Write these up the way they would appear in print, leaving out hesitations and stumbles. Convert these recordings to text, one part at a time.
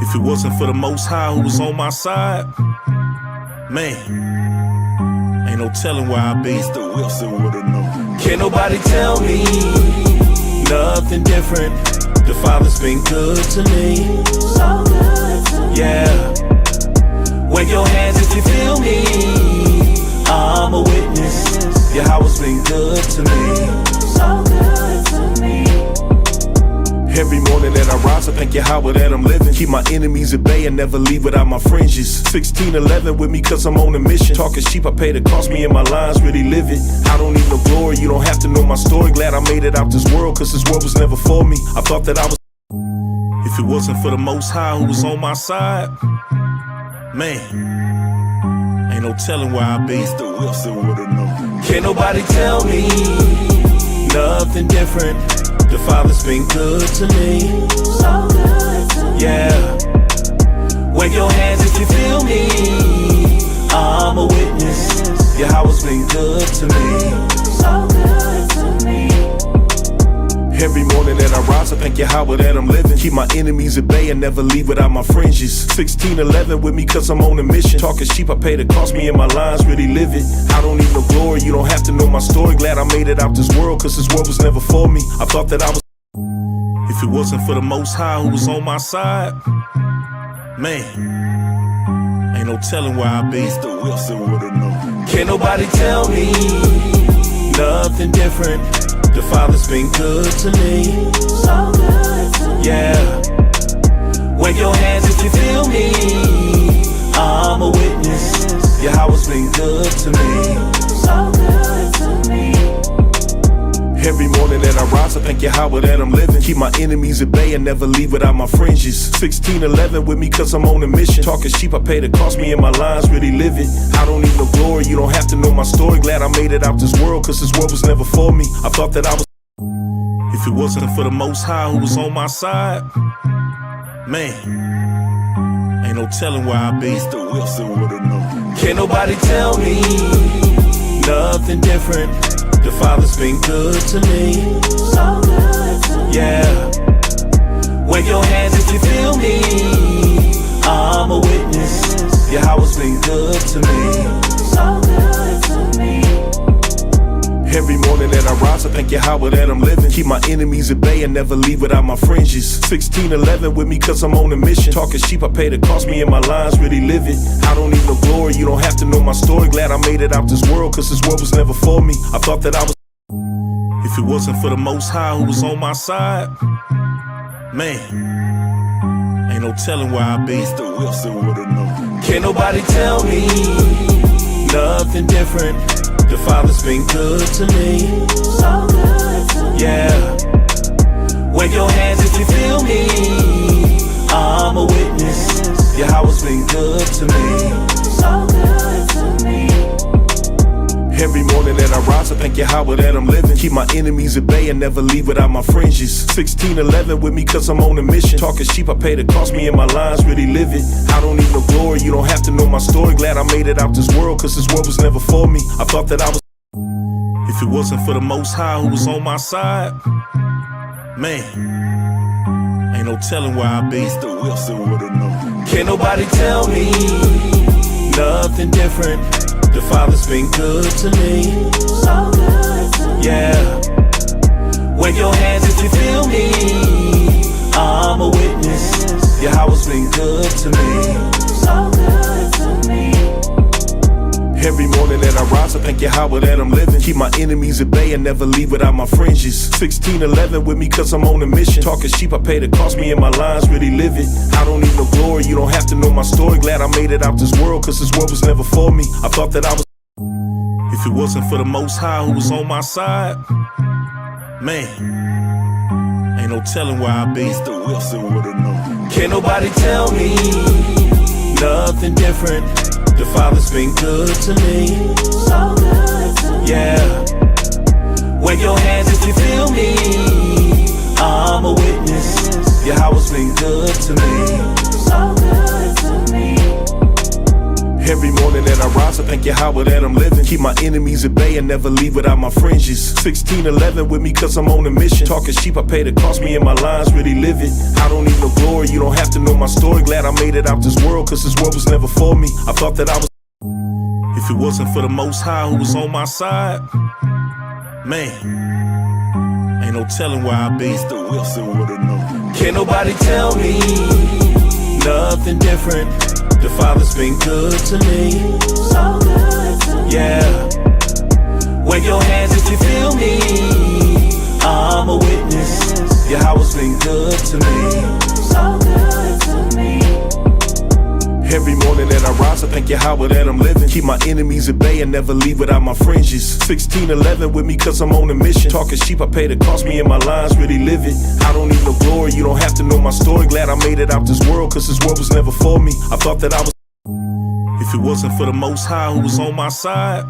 If it wasn't for the Most High who was on my side, man, ain't no telling where I'd be. Mr. Wilson would've known. Can't nobody tell me nothing different. The Father's been good to me. So good to me. Yeah. Wave your hands if you feel me. I'm a witness. Yahweh's been good to me. So good to me. Every morning that I rise, I thank Yahweh that I'm living. Keep my enemies at bay and never leave without my fringes. 1611 with me cause I'm on a mission. Talking sheep, I pay the cost, me and my lines really live it. I don't need no glory, you don't have to know my story. Glad I made it out this world cause this world was never for me. I thought that I was. If it wasn't for the Most High who was on my side, man, ain't no telling where I'd be. Mr. Wilson would've known. Can't nobody tell me nothing different. The Father's been good to me. So good to me. Yeah. Wave your hands if you feel me. I'm a witness. Yahweh's been good to me. So good to me. Every morning that I rise, I thank Yahweh that I'm living. Keep my enemies at bay and never leave without my fringes. 1611 with me cause I'm on a mission. Talking sheep, I pay the cost, me and my lines really live it. I don't need no glory, you don't have to know my story. Glad I made it out this world cause this world was never for me. I thought that I was. If it wasn't for the Most High who was on my side, man, ain't no telling where I'd be. Mr. Wilson would've known. Can't nobody tell me nothing different. The Father's been good to me. So good to me. Yeah. Wave your hands if you feel me. I'm a witness. Yahweh's been good to me. So good to me. Every morning that I rise, I thank Yahweh that I'm living. Keep my enemies at bay and never leave without my fringes. 1611 with me cause I'm on a mission. Talking sheep, I pay the cost, me and my lines really live it. I don't need no glory, you don't have to know my story. Glad I made it out this world cause this world was never for me. I thought that I was. If it wasn't for the Most High who was on my side, man, ain't no telling where I'd be. Mr. Wilson would've known. Can't nobody tell me nothing different. The Father's been good to me. So good to me. Yeah. Wave your hands if you feel me. I'm a witness. Yahweh's been good to me. So good to me. Every morning that I rise, I thank Yahweh that I'm living. Keep my enemies at bay and never leave without my fringes. 1611 with me cause I'm on a mission. Talking sheep, I pay the cost, me and my lines really live it. I don't need no glory, you don't have to know my story. Glad I made it out this world cause this world was never for me. I thought that I was. If it wasn't for the Most High who was on my side, man, ain't no telling where I'd be. Mr. Wilson would've known. Can't nobody tell me nothing different. The Father's been good to me. So good to me. Yeah. Wave your hands if you feel me. I'm a witness. Yahweh's been good to me. So good to me. Every morning that I rise, I thank Yahweh that I'm living. Keep my enemies at bay and never leave without my fringes. 1611 with me cause I'm on a mission. Talking sheep, I pay the cost, me and my lines really live it. I don't need no glory, you don't have to know my story. Glad I made it out this world cause this world was never for me. I thought that I was. If it wasn't for the Most High who was on my side, man, ain't no telling where I'd be. Mr. Wilson would've known. Can't nobody tell me nothing different. The Father's been good to me. So good to me. Yeah. Wave your hands if you feel me. I'm a witness. Yahweh's been good to me. So good to me. Every morning that I rise, I thank Yahweh that I'm living. Keep my enemies at bay and never leave without my fringes. 1611 with me cause I'm on a mission. Talking sheep, I pay the cost, me and my lines really live it. I don't need no glory, you don't have to know my story. Glad I made it out this world cause this world was never for me. I thought that I was. If it wasn't for the Most High who was on my side, man, ain't no telling where I'd be. Mr. Wilson would've known. Can't nobody tell me nothing different. The Father's been good to me. So good to me. Yeah. Wave your hands if you feel me. I'm a witness. Yahweh's been good to me. So good to me. Every morning that I rise, I thank Yahweh that I'm living. Keep my enemies at bay and never leave without my fringes. 1611 with me cause I'm on a mission. Talking sheep, I pay the cost, me and my lines really live it. I don't need no glory, you don't have to know my story. Glad I made it out this world, cause this world was never for me. I thought that I was. If it wasn't for the Most High who was on my side, man, ain't no telling where I'd be. Mr. Wilson would've known. Can't nobody tell me nothing different. The Father's been good to me. So good to me. Yeah. Wave your hands if you feel me. I'm a witness. Yahweh's been good to me. So good to me. Every morning that I rise, I thank Yahweh that I'm living. Keep my enemies at bay and never leave without my fringes. 1611 with me cause I'm on a mission. Talking sheep, I pay the cost, me and my lines really live it. I don't need no glory, you don't have to know my story. Glad I made it out this world, cause this world was never for me. I thought that I was. If it wasn't for the Most High who was on my side,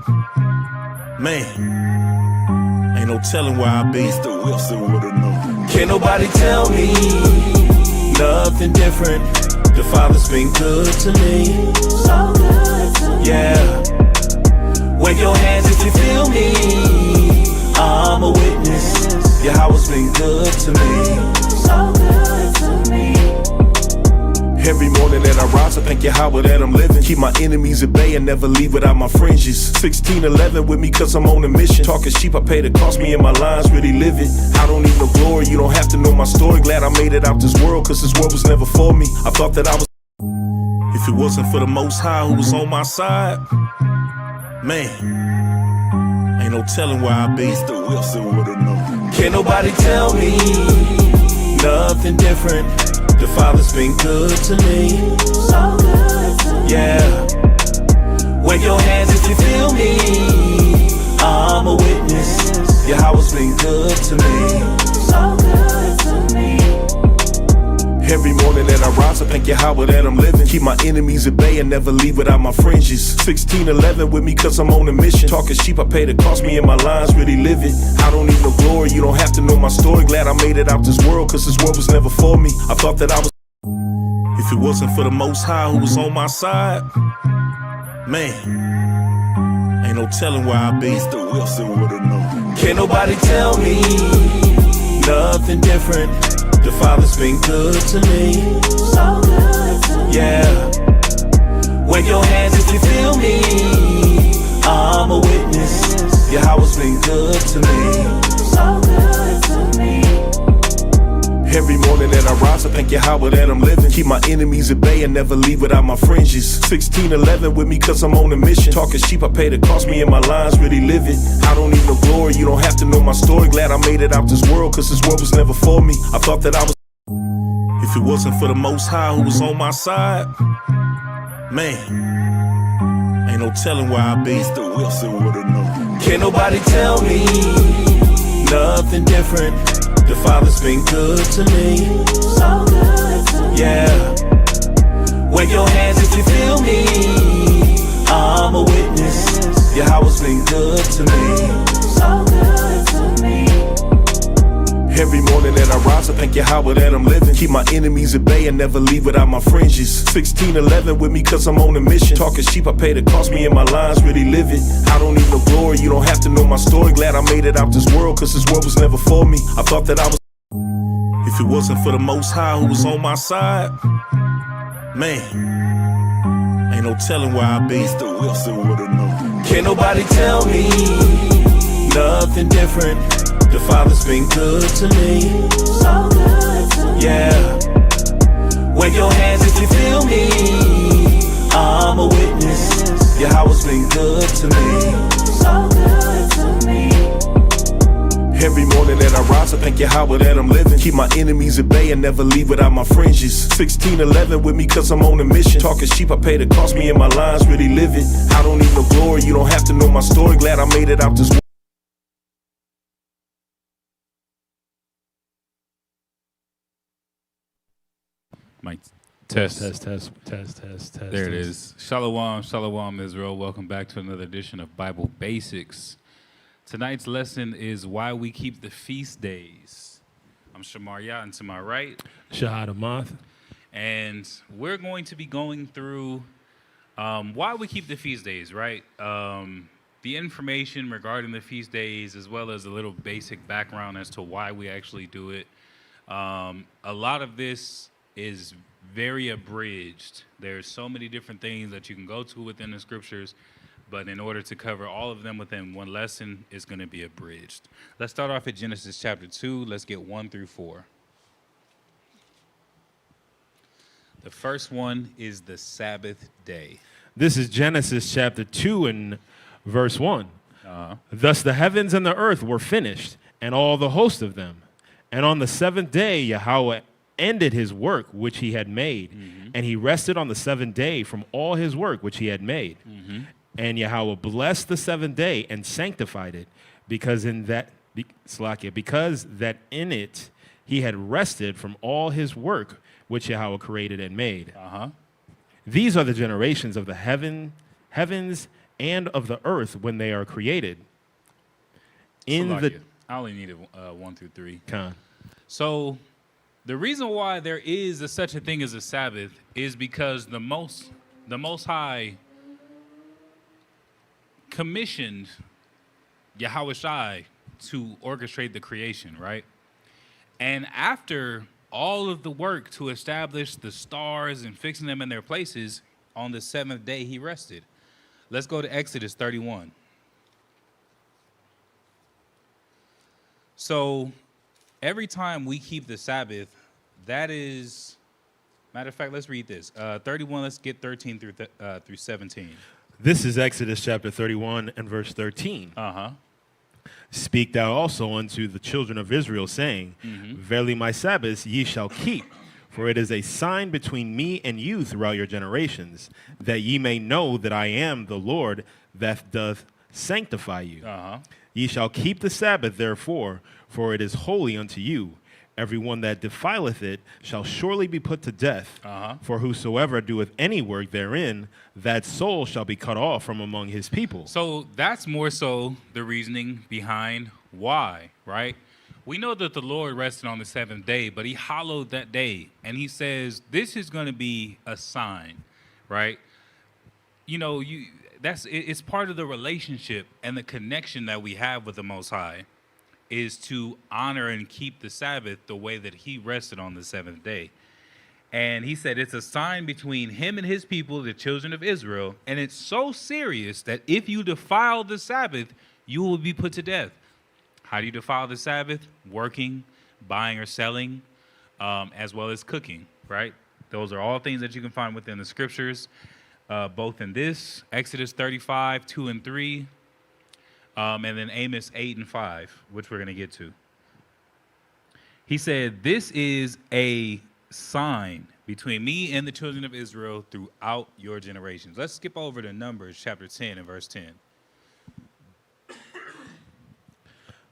man, ain't no telling where I'd be. Mr. Wilson would've known. Can't nobody tell me nothing different. The Father's been good to me. So good to me. Yeah. Wave your hands if you feel me. I'm a witness. Yahweh's been good to me. So good to me. Every morning that I rise, I thank Yahweh that I'm living. Keep my enemies at bay and never leave without my fringes. 1611 with me cause I'm on a mission. Talking sheep, I pay the cost, me and my lines really live it. I don't need no glory, you don't have to know my story. Glad I made it out this world, cause this world was never for me. I thought that I was. If it wasn't for the Most High who was on my side, man, ain't no telling where I'd be. Mr. Wilson would've known. Can't nobody tell me nothing different. The Father's been good to me. So good to me. Yeah. Wave your hands if you feel me. I'm a witness. Yahweh's been good to me. So good to me. Every morning that I rise, I thank Yahweh that I'm living. Keep my enemies at bay and never leave without my fringes. 1611 with me cause I'm on a mission. Talking sheep, I pay the cost, me and my lines really live it. I don't need no glory, you don't have to know my story. Glad I made it out this world, cause this world was never for me. I thought that I was. If it wasn't for the Most High who was on my side, man, ain't no telling where I'd be. Mr. Wilson would've known. Can't nobody tell me nothing different. The Father's been good to me. So good to me. Yeah. Wave your hands if you feel me. I'm a witness. Yahweh's been good to me. So good to me. Every morning that I rise, I thank Yahweh that I'm living. Keep my enemies at bay and never leave without my fringes. 1611 with me cause I'm on a mission. Talking sheep, I pay the cost, me and my lines really live it. I don't need no glory, you don't have to know my story. Glad I made it out this world, cause this world was never for me. I thought that I was. If it wasn't for the Most High who was on my side, man, ain't no telling where I'd be. Mr. Wilson would've known. Can't nobody tell me nothing different. The Father's been good to me. So good to me. Yeah. Wave your hands if you feel me. I'm a witness. Yahweh's been good to me. So good to me. Every morning that I rise, I thank Yahweh that I'm living. Keep my enemies at bay and never leave without my fringes. 1611 with me cause I'm on a mission. Talking sheep, I pay the cost, me and my lines really live it. I don't need no glory, you don't have to know my story. Glad I made it out this world, cause this world was never for me. I thought that I was. If it wasn't for the Most High who was on my side, man, ain't no telling where I'd be. Mr. Wilson would've known. Can't nobody tell me nothing different. The Father's been good to me. So good to me. Yeah. Wave your hands if you feel me. I'm a witness. Yahweh's been good to me. So good to me. Every morning that I rise, I thank Yahweh that I'm living. Keep my enemies at bay and never leave without my fringes. 1611 with me cause I'm on a mission. Talking sheep, I pay the cost, me and my lines really live it. I don't need no glory, you don't have to know my story. Glad I made it out this world. Mic Test. test. There it is. Shalom, shalom, Israel. Welcome back to another edition of Bible Basics. Tonight's lesson is why we keep the feast days. I'm Shamaria, and to my right, Shahad Amath. and we're going to be going through why we keep the feast days, right? The information regarding the feast days, as well as a little basic background as to why we actually do it. A lot of this is very abridged. There's so many different things that you can go to within the scriptures, but in order to cover all of them within one lesson, it's going to be abridged. Let's start off at Genesis chapter 2. Let's get 1 through 4. The first one is the Sabbath day. This is Genesis chapter 2 and verse 1. Thus the heavens and the earth were finished, and all the host of them. And on the seventh day Yahweh ended his work which he had made, and he rested on the seventh day from all his work which he had made. And Yahweh blessed the seventh day and sanctified it, because that in it he had rested from all his work which Yahweh created and made. These are the generations of the heavens and of the earth when they are created. I only needed 1 through 3. So the reason why there is such a thing as a Sabbath is because the Most High commissioned Yahweh Shai to orchestrate the creation, right? And after all of the work to establish the stars and fixing them in their places, on the seventh day he rested. Let's go to Exodus 31. So every time we keep the Sabbath, that is, matter of fact, let's read this. 31, let's get 13 through 17. This is Exodus chapter 31 and verse 13. Speak thou also unto the children of Israel, saying, Verily my Sabbaths ye shall keep, for it is a sign between me and you throughout your generations, that ye may know that I am the Lord that doth sanctify you. Ye shall keep the Sabbath, therefore, for it is holy unto you. Every one that defileth it shall surely be put to death. For whosoever doeth any work therein, that soul shall be cut off from among his people. So that's more so the reasoning behind why, right? We know that the Lord rested on the seventh day, but he hallowed that day. And he says, this is going to be a sign, right? You know, it's part of the relationship and the connection that we have with the Most High, is to honor and keep the Sabbath the way that he rested on the seventh day. And he said it's a sign between him and his people, the children of Israel. And it's so serious that if you defile the Sabbath, you will be put to death. How do you defile the Sabbath? Working, buying or selling, as well as cooking, right? Those are all things that you can find within the scriptures, both in this, Exodus 35, 2 and 3, and then Amos 8 and 5, which we're going to get to. He said, this is a sign between me and the children of Israel throughout your generations. Let's skip over to Numbers chapter 10 and verse 10.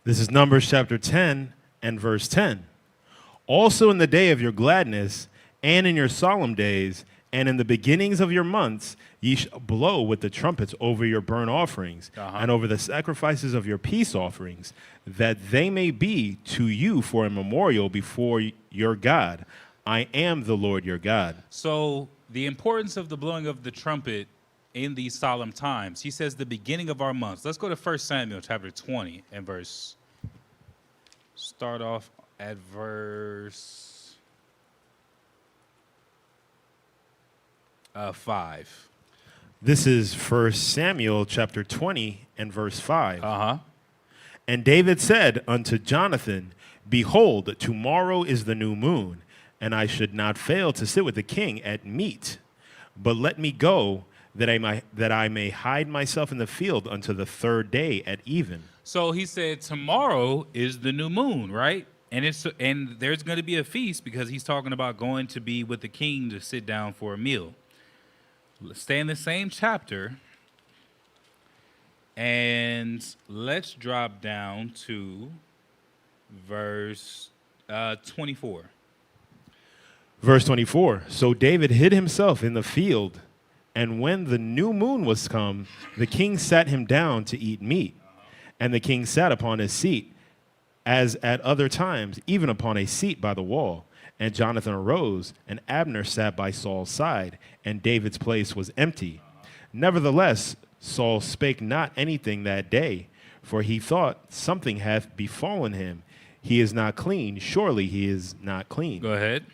This is Numbers chapter 10 and verse 10. Also in the day of your gladness and in your solemn days and in the beginnings of your months, ye shall blow with the trumpets over your burnt offerings and over the sacrifices of your peace offerings, that they may be to you for a memorial before your God. I am the Lord your God. So the importance of the blowing of the trumpet in these solemn times, he says the beginning of our months. Let's go to 1 Samuel chapter 20 and start off at verse 5. This is 1 Samuel chapter 20 and verse 5. And David said unto Jonathan, Behold, tomorrow is the new moon, and I should not fail to sit with the king at meat. But let me go, that I may hide myself in the field unto the third day at even. So he said, tomorrow is the new moon, right? And there's going to be a feast, because he's talking about going to be with the king to sit down for a meal. Let's stay in the same chapter, and let's drop down to verse 24. Verse 24. So David hid himself in the field, and when the new moon was come, the king sat him down to eat meat. And the king sat upon his seat, as at other times, even upon a seat by the wall. And Jonathan arose, and Abner sat by Saul's side, and David's place was empty. Nevertheless, Saul spake not anything that day, for he thought, something hath befallen him. He is not clean, surely he is not clean. Go ahead.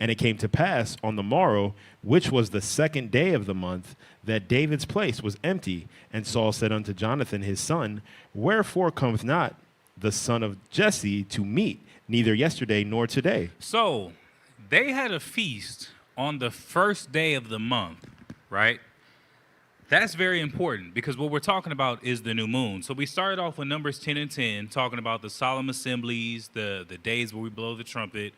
And it came to pass on the morrow, which was the second day of the month, that David's place was empty. And Saul said unto Jonathan his son, Wherefore cometh not the son of Jesse to meat, neither yesterday nor today? So they had a feast on the first day of the month, right? That's very important because what we're talking about is the new moon. So we started off with Numbers 10 and 10, talking about the solemn assemblies, the days where we blow the trumpet,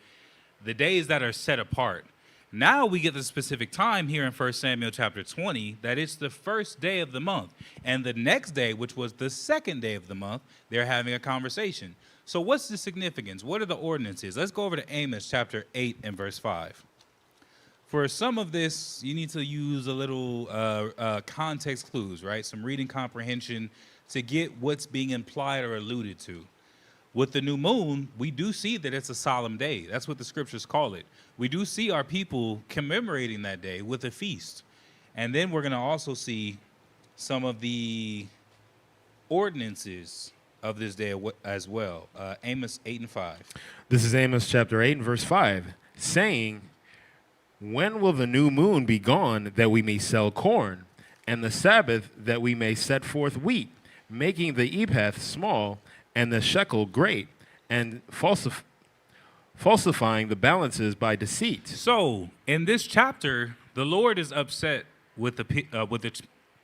the days that are set apart. Now we get the specific time here in 1 Samuel chapter 20 that it's the first day of the month. And the next day, which was the second day of the month, they're having a conversation. So what's the significance? What are the ordinances? Let's go over to Amos chapter 8 and verse 5. For some of this, you need to use a little context clues, right? Some reading comprehension to get what's being implied or alluded to. With the new moon, we do see that it's a solemn day. That's what the scriptures call it. We do see our people commemorating that day with a feast. And then we're going to also see some of the ordinances of this day as well. Amos 8 and 5. This is Amos chapter 8 and verse 5, saying, When will the new moon be gone, that we may sell corn, and the Sabbath, that we may set forth wheat, making the ephah small, and the shekel great, and falsifying the balances by deceit? So, in this chapter, the Lord is upset with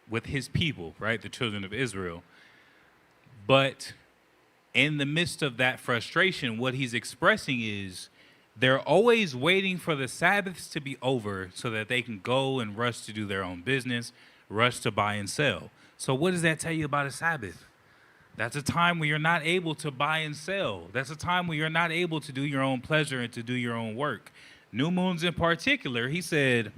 with his people, right, the children of Israel. But in the midst of that frustration, what he's expressing is they're always waiting for the Sabbaths to be over so that they can go and rush to do their own business, rush to buy and sell. So what does that tell you about a Sabbath? That's a time where you're not able to buy and sell. That's a time where you're not able to do your own pleasure and to do your own work. New moons in particular, he said,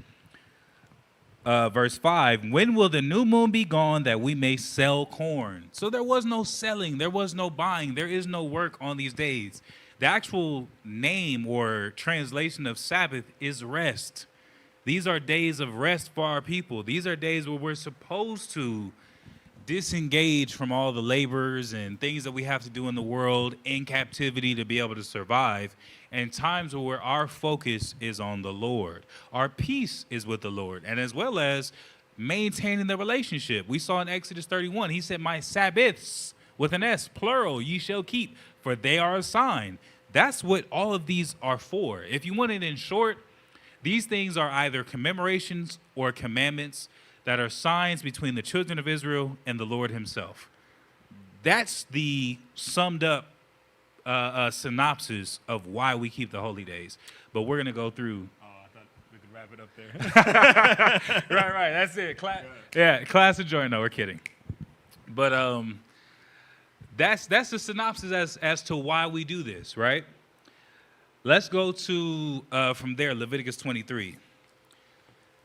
verse 5, when will the new moon be gone that we may sell corn? So there was no selling. There was no buying. There is no work on these days. The actual name or translation of Sabbath is rest. These are days of rest for our people. These are days where we're supposed to disengage from all the labors and things that we have to do in the world in captivity to be able to survive, and times where our focus is on the Lord. Our peace is with the Lord, and as well as maintaining the relationship. We saw in Exodus 31, he said, my Sabbaths, with an S, plural, ye shall keep, for they are a sign. That's what all of these are for. If you want it in short, these things are either commemorations or commandments that are signs between the children of Israel and the Lord himself. That's the summed up synopsis of why we keep the holy days. But we're going to go through. Oh, I thought we could wrap it up there. Right. That's it. Class of joy. No, we're kidding. But that's the synopsis as to why we do this, right? Let's go to, from there, Leviticus 23.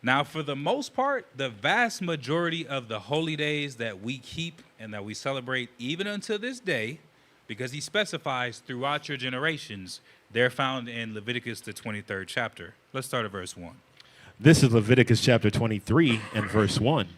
Now, for the most part, the vast majority of the holy days that we keep and that we celebrate even until this day, because he specifies throughout your generations, they're found in Leviticus, the 23rd chapter. Let's start at verse 1. This is Leviticus chapter 23 and verse 1.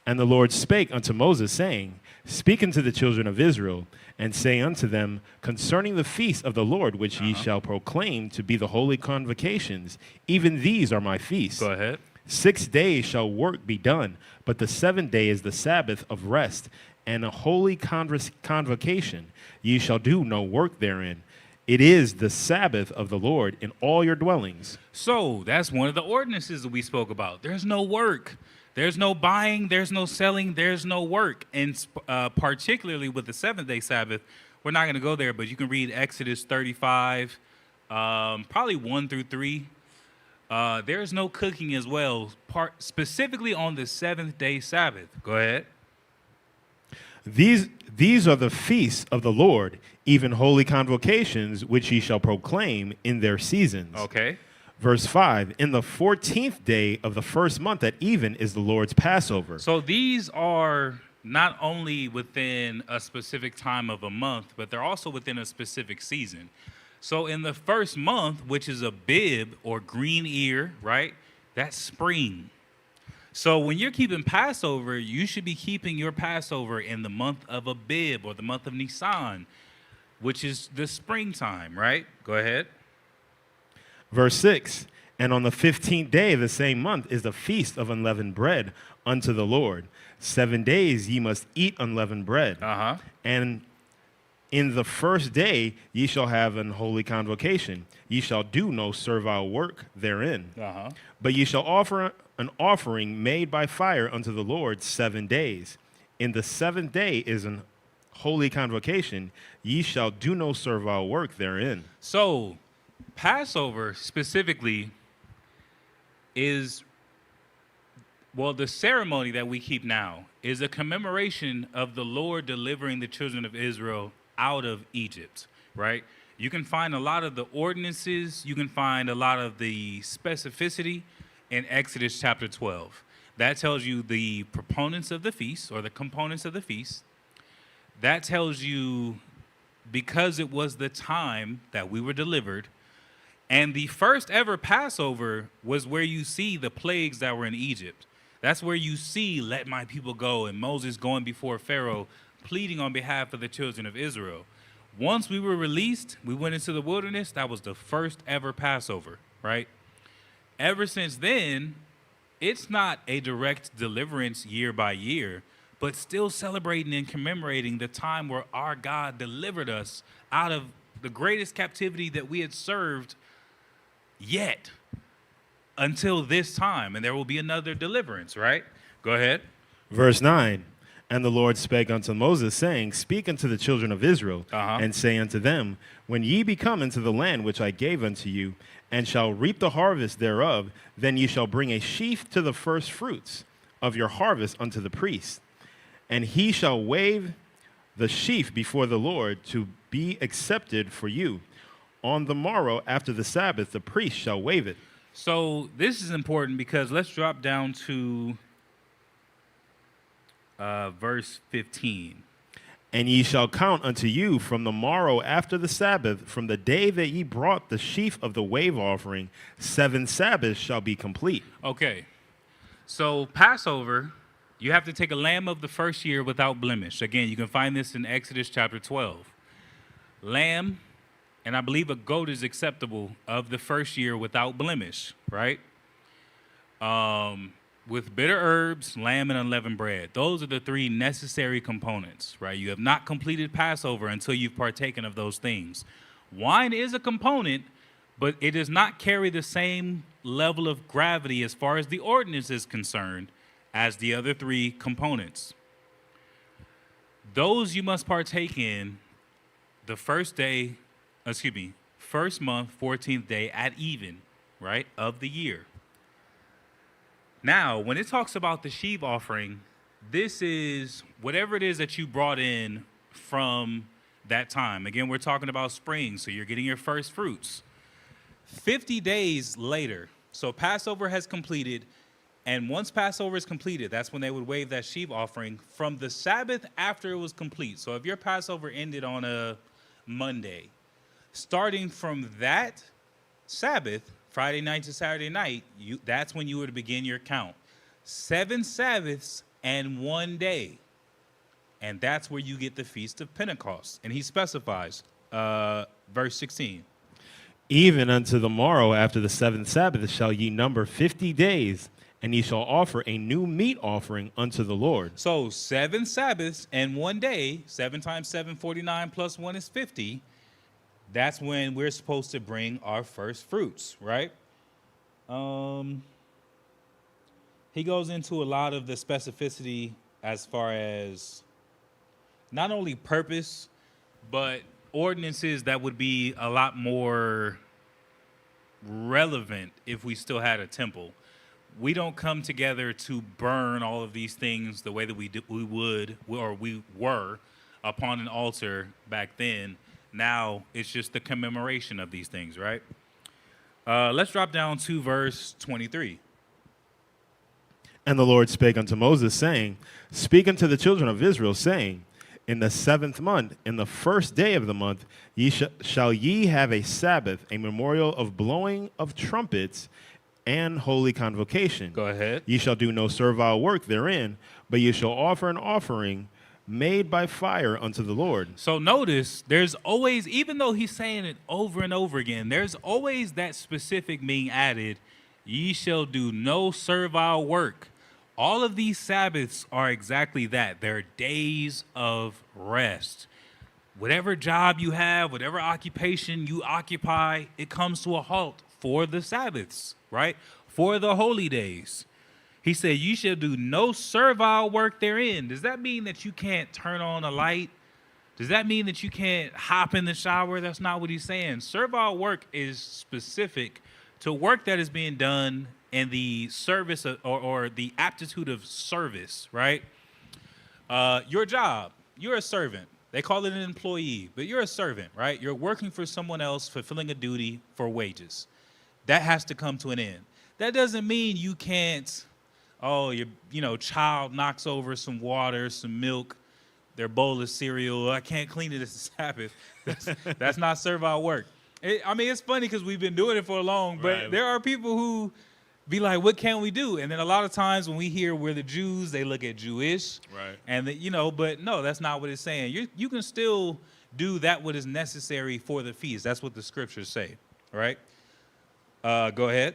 And the Lord spake unto Moses, saying, Speak unto the children of Israel, and say unto them concerning the feast of the Lord, which ye shall proclaim to be the holy convocations, even these are my feasts. Go ahead. 6 days shall work be done, but the 7th day is the Sabbath of rest, and a holy convocation. Ye shall do no work therein. It is the Sabbath of the Lord in all your dwellings. So that's one of the ordinances that we spoke about. There's no work. There's no buying, there's no selling, there's no work. And particularly with the 7th-day Sabbath, we're not going to go there, but you can read Exodus 35, probably 1 through 3. There's no cooking as well, specifically on the 7th-day Sabbath. Go ahead. These are the feasts of the Lord, even holy convocations, which ye shall proclaim in their seasons. Okay. Verse 5, in the 14th day of the first month at even is the Lord's Passover. So these are not only within a specific time of a month, but they're also within a specific season. So in the first month, which is Abib or green ear, right? That's spring. So when you're keeping Passover, you should be keeping your Passover in the month of Abib or the month of Nisan, which is the springtime, right? Go ahead. Verse 6, And on the 15th day of the same month is the feast of unleavened bread unto the Lord. 7 days ye must eat unleavened bread. And in the first day ye shall have an holy convocation. Ye shall do no servile work therein. But ye shall offer an offering made by fire unto the Lord 7 days. In the 7th day is an holy convocation. Ye shall do no servile work therein. So, Passover specifically is, well, the ceremony that we keep now is a commemoration of the Lord delivering the children of Israel out of Egypt, right? You can find a lot of the ordinances, you can find a lot of the specificity in Exodus chapter 12. That tells you the proponents of the feast, or the components of the feast. That tells you because it was the time that we were delivered. And the first ever Passover was where you see the plagues that were in Egypt. That's where you see, let my people go, and Moses going before Pharaoh, pleading on behalf of the children of Israel. Once we were released, we went into the wilderness. That was the first ever Passover, right? Ever since then, it's not a direct deliverance year by year, but still celebrating and commemorating the time where our God delivered us out of the greatest captivity that we had served yet until this time. And there will be another deliverance, right? Go ahead. Verse 9. And the Lord spake unto Moses, saying, Speak unto the children of Israel, and say unto them, When ye be come into the land which I gave unto you, and shall reap the harvest thereof, then ye shall bring a sheaf to the first fruits of your harvest unto the priest. And he shall wave the sheaf before the Lord to be accepted for you. On the morrow after the Sabbath, the priest shall wave it. So this is important because let's drop down to verse 15. And ye shall count unto you from the morrow after the Sabbath, from the day that ye brought the sheaf of the wave offering, 7 Sabbaths shall be complete. Okay, so Passover, you have to take a lamb of the first year without blemish. Again, you can find this in Exodus chapter 12. Lamb, and I believe a goat is acceptable, of the first year without blemish, right? With bitter herbs, lamb, and unleavened bread. Those are the 3 necessary components, right? You have not completed Passover until you've partaken of those things. Wine is a component, but it does not carry the same level of gravity as far as the ordinance is concerned as the other 3 components. Those you must partake in the first month, 14th day at even, right, of the year. Now, when it talks about the sheaf offering, this is whatever it is that you brought in from that time. Again, we're talking about spring, so you're getting your first fruits. 50 days later, so Passover has completed, and once Passover is completed, that's when they would wave that sheaf offering from the Sabbath after it was complete. So if your Passover ended on a Monday, starting from that Sabbath, Friday night to Saturday night, that's when you were to begin your count. 7 Sabbaths and 1 day. And that's where you get the Feast of Pentecost. And he specifies, verse 16. Even unto the morrow after the 7th Sabbath shall ye number 50 days, and ye shall offer a new meat offering unto the Lord. So 7 Sabbaths and 1 day, 7 times 7, 49, plus 1 is 50. That's when we're supposed to bring our first fruits, right? He goes into a lot of the specificity as far as not only purpose, but ordinances that would be a lot more relevant if we still had a temple. We don't come together to burn all of these things the way that we were upon an altar back then. Now it's just the commemoration of these things, right? Let's drop down to verse 23. And the Lord spake unto Moses, saying, Speak unto the children of Israel, saying, In the 7th month, in the first day of the month, shall ye have a Sabbath, a memorial of blowing of trumpets and holy convocation. Go ahead. Ye shall do no servile work therein, but ye shall offer an offering made by fire unto the Lord. So notice, there's always, even though he's saying it over and over again, there's always that specific being added, ye shall do no servile work. All of these Sabbaths are exactly that. They're days of rest. Whatever job you have, whatever occupation you occupy, it comes to a halt for the Sabbaths, right? For the holy days. He said, you shall do no servile work therein. Does that mean that you can't turn on a light? Does that mean that you can't hop in the shower? That's not what he's saying. Servile work is specific to work that is being done in the service of, or the aptitude of service, right? Your job, you're a servant. They call it an employee, but you're a servant, right? You're working for someone else, fulfilling a duty for wages. That has to come to an end. That doesn't mean you can't, your child knocks over some water, some milk, their bowl of cereal. I can't clean it, it's the Sabbath. That's not servile work. It's funny because we've been doing it for long, but Right. there are people who be like, what can we do? And then a lot of times when we hear we're the Jews, they look at Jewish. Right. And, but no, that's not what it's saying. You can still do that what is necessary for the feast. That's what the scriptures say, right? Go ahead.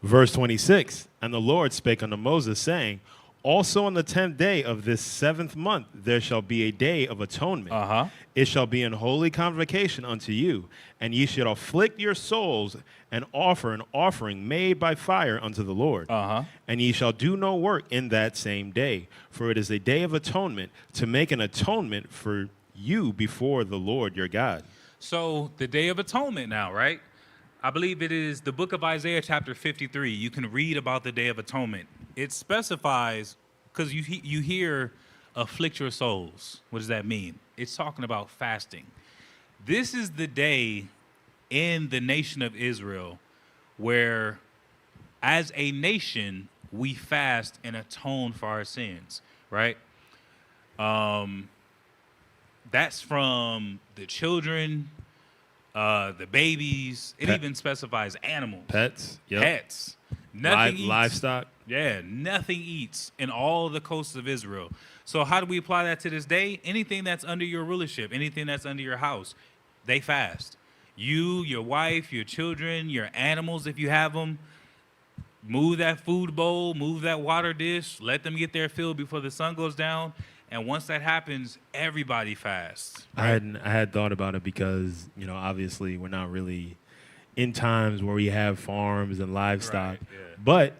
Verse 26, and the Lord spake unto Moses, saying, also on the 10th day of this 7th month there shall be a day of atonement. Uh-huh. It shall be an holy convocation unto you, and ye shall afflict your souls and offer an offering made by fire unto the Lord. Uh-huh. And ye shall do no work in that same day, for it is a day of atonement, to make an atonement for you before the Lord your God. So the Day of Atonement now, right? I believe it is the book of Isaiah chapter 53. You can read about the Day of Atonement. It specifies, because you hear afflict your souls. What does that mean? It's talking about fasting. This is the day in the nation of Israel where, as a nation, we fast and atone for our sins, right? That's from the children, the babies. It even specifies animals. Pets. Yep. Pets. Nothing eats. Livestock. Yeah, nothing eats in all the coasts of Israel. So how do we apply that to this day? Anything that's under your rulership, anything that's under your house, they fast. You, your wife, your children, your animals, if you have them, move that food bowl, move that water dish, let them get their fill before the sun goes down. And once that happens, everybody fasts. Right? I had thought about it because, obviously we're not really in times where we have farms and livestock. Right, yeah. But,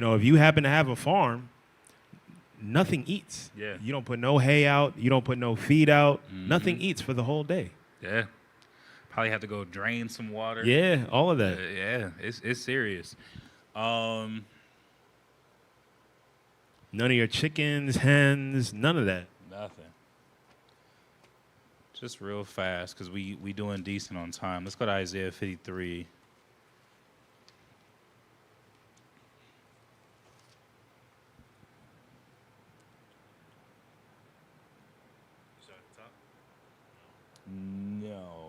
if you happen to have a farm, nothing eats. Yeah. You don't put no hay out. You don't put no feed out. Mm-hmm. Nothing eats for the whole day. Yeah. Probably have to go drain some water. Yeah, all of that. Yeah, it's serious. None of your chickens, hens, none of that. Nothing. Just real fast, because we doing decent on time. Let's go to Isaiah 53. No.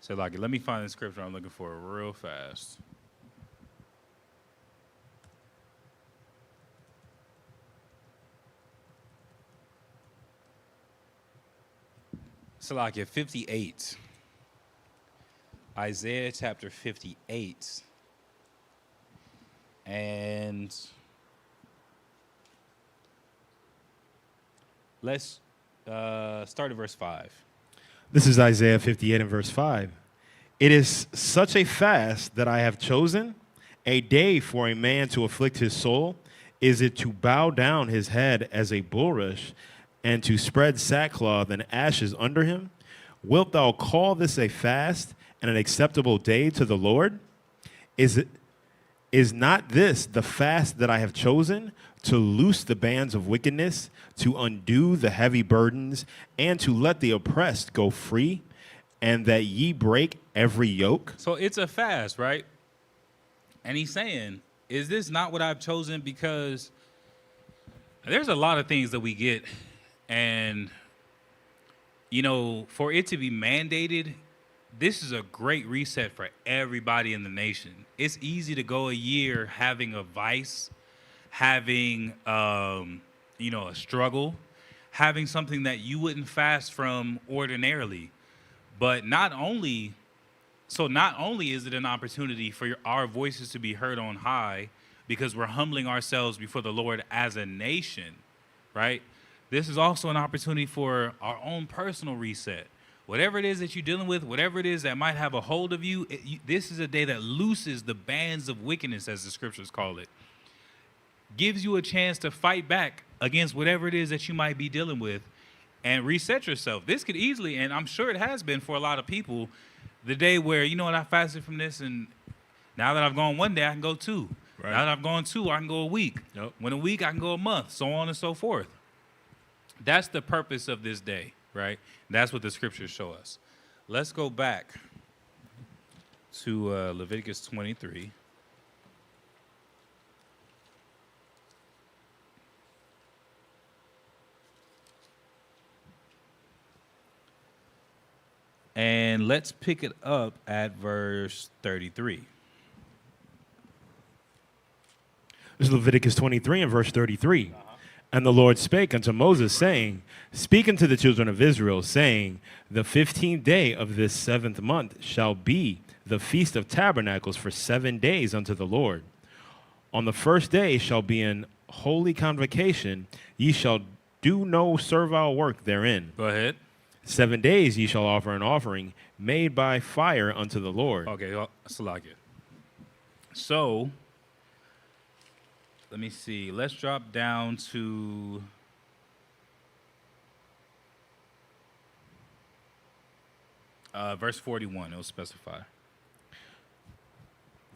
So, let me find the scripture I'm looking for real fast. Salakia 58. Isaiah chapter 58. And let's start at verse 5. This is Isaiah 58 and verse 5. It is such a fast that I have chosen, a day for a man to afflict his soul. Is it to bow down his head as a bulrush and to spread sackcloth and ashes under him? Wilt thou call this a fast and an acceptable day to the Lord? Is not this the fast that I have chosen, to loose the bands of wickedness, to undo the heavy burdens, and to let the oppressed go free, and that ye break every yoke? So it's a fast, right? And he's saying, is this not what I've chosen? Because there's a lot of things that we get And, you know, for it to be mandated, this is a great reset for everybody in the nation. It's easy to go a year having a vice, having, you know, a struggle, having something that you wouldn't fast from ordinarily. But not only is it an opportunity for our voices to be heard on high because we're humbling ourselves before the Lord as a nation, right? This is also an opportunity for our own personal reset. Whatever it is that you're dealing with, whatever it is that might have a hold of you, this is a day that looses the bands of wickedness, as the scriptures call it. Gives you a chance to fight back against whatever it is that you might be dealing with and reset yourself. This could easily, and I'm sure it has been for a lot of people, the day where, you know what, I fasted from this, and now that I've gone one day, I can go two. Right. Now that I've gone two, I can go a week. Yep. When a week, I can go a month, so on and so forth. That's the purpose of this day, right? That's what the scriptures show us. Let's go back to Leviticus 23. And let's pick it up at verse 33. This is Leviticus 23 and verse 33. And the Lord spake unto Moses, saying, Speak unto the children of Israel, saying, The 15th day of this 7th month shall be the feast of tabernacles for 7 days unto the Lord. On the first day shall be an holy convocation. Ye shall do no servile work therein. Go ahead. 7 days ye shall offer an offering made by fire unto the Lord. Okay, Salakia. So, let me see. Let's drop down to verse 41. It'll specify.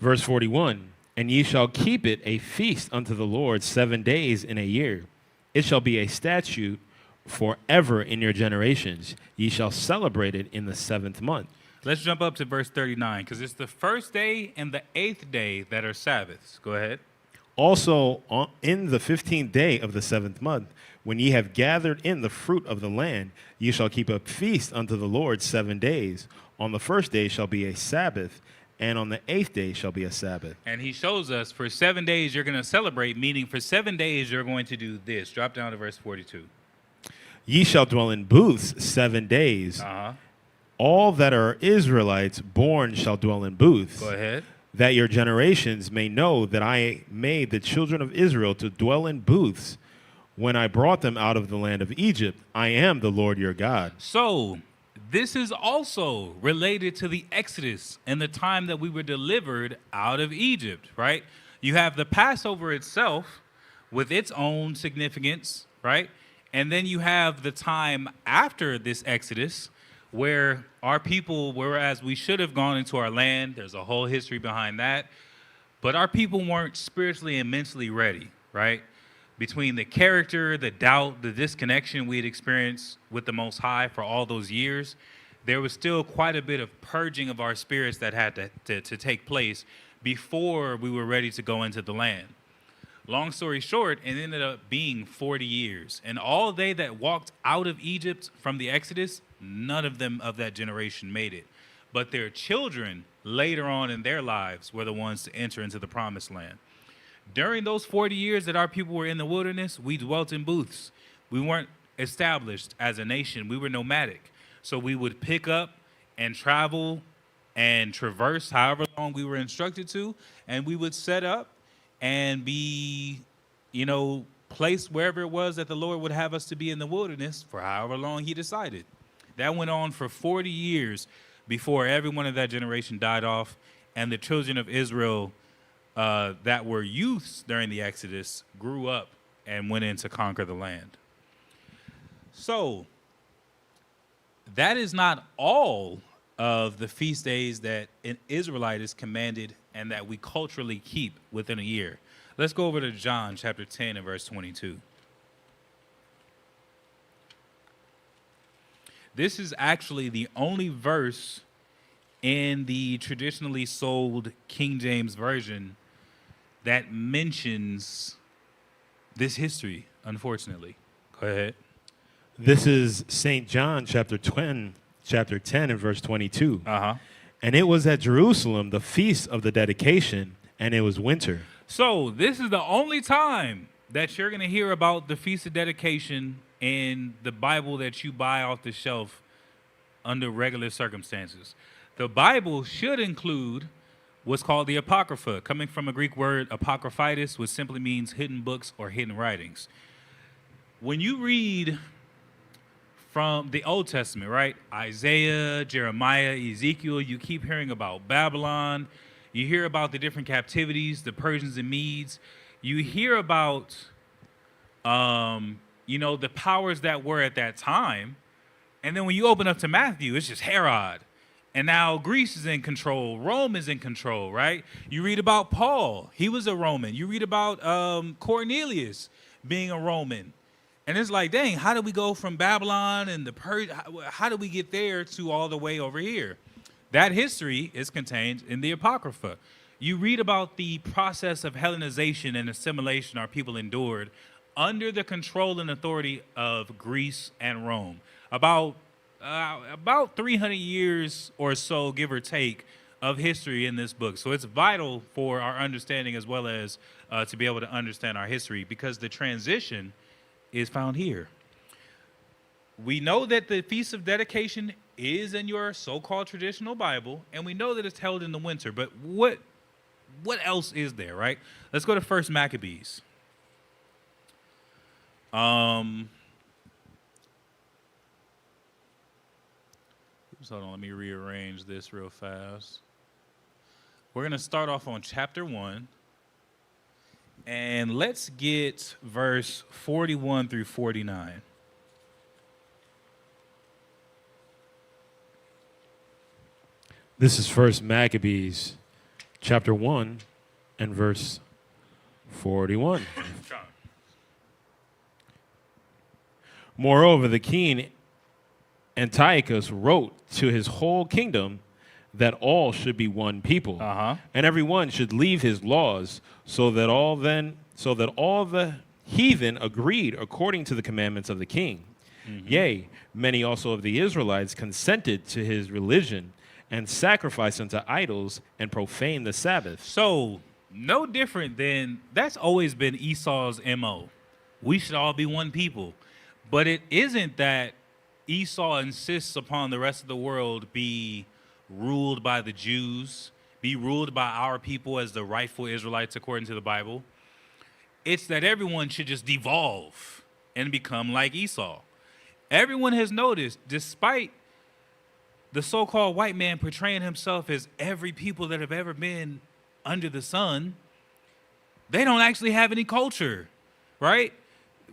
Verse 41, And ye shall keep it a feast unto the Lord 7 days in a year. It shall be a statute forever in your generations. Ye shall celebrate it in the 7th month. Let's jump up to verse 39, because it's the first day and the 8th day that are Sabbaths. Go ahead. Also in the 15th day of the 7th month, when ye have gathered in the fruit of the land, ye shall keep a feast unto the Lord 7 days. On the first day shall be a Sabbath, and on the 8th day shall be a Sabbath. And he shows us for 7 days you're going to celebrate, meaning for 7 days you're going to do this. Drop down to verse 42. Ye shall dwell in booths 7 days. All that are Israelites born shall dwell in booths. Go ahead. That your generations may know that I made the children of Israel to dwell in booths when I brought them out of the land of Egypt. I am the Lord your God. So, this is also related to the Exodus and the time that we were delivered out of Egypt, right? You have the Passover itself with its own significance, right? And then you have the time after this Exodus where our people, whereas we should have gone into our land, there's a whole history behind that, but our people weren't spiritually and mentally ready, right? Between the character, the doubt, the disconnection we had experienced with the Most High for all those years, there was still quite a bit of purging of our spirits that had to take place before we were ready to go into the land. Long story short, it ended up being 40 years. And all they that walked out of Egypt from the Exodus, none of them of that generation made it. But their children later on in their lives were the ones to enter into the promised land. During those 40 years that our people were in the wilderness, we dwelt in booths. We weren't established as a nation. We were nomadic. So we would pick up and travel and traverse however long we were instructed to, and we would set up and be, placed wherever it was that the Lord would have us to be in the wilderness for however long he decided. That went on for 40 years before everyone of that generation died off, and the children of Israel that were youths during the Exodus grew up and went in to conquer the land. So that is not all of the feast days that an Israelite is commanded and that we culturally keep within a year. Let's go over to John chapter 10 and verse 22. This is actually the only verse in the traditionally sold King James Version that mentions this history, unfortunately. Go ahead. This is St. John chapter 10 and verse 22. And it was at Jerusalem, the feast of the dedication, and it was winter. So this is the only time that you're going to hear about the Feast of Dedication in the Bible that you buy off the shelf under regular circumstances. The Bible should include what's called the Apocrypha, coming from a Greek word apokryphitis, which simply means hidden books or hidden writings. When you read from the Old Testament, right, Isaiah, Jeremiah, Ezekiel, you keep hearing about Babylon. You hear about the different captivities, the Persians and Medes. You hear about, the powers that were at that time. And then when you open up to Matthew, it's just Herod. And now Greece is in control. Rome is in control, right? You read about Paul. He was a Roman. You read about Cornelius being a Roman. And it's like, dang, how do we go from Babylon and the how do we get there to all the way over here? That history is contained in the Apocrypha. You read about the process of Hellenization and assimilation our people endured under the control and authority of Greece and Rome. About 300 years or so, give or take, of history in this book. So it's vital for our understanding as well as to be able to understand our history, because the transition is found here. We know that the Feast of Dedication is in your so-called traditional Bible, and we know that it's held in the winter. But what else is there, right? Let's go to 1 Maccabees. Hold on, let me rearrange this real fast. We're going to start off on chapter 1. And let's get verse 41 through 49. This is 1 Maccabees chapter 1 and verse 41. Moreover, the king Antiochus wrote to his whole kingdom that all should be one people, and every one should leave his laws, so that all the heathen agreed according to the commandments of the king. Yea, many also of the Israelites consented to his religion, and sacrificed unto idols, and profaned the Sabbath. So, no different than, that's always been Esau's MO. We should all be one people. But it isn't that Esau insists upon the rest of the world be ruled by the Jews, be ruled by our people as the rightful Israelites according to the Bible. It's that everyone should just devolve and become like Esau. Everyone has noticed, despite the so-called white man portraying himself as every people that have ever been under the sun, they don't actually have any culture, right?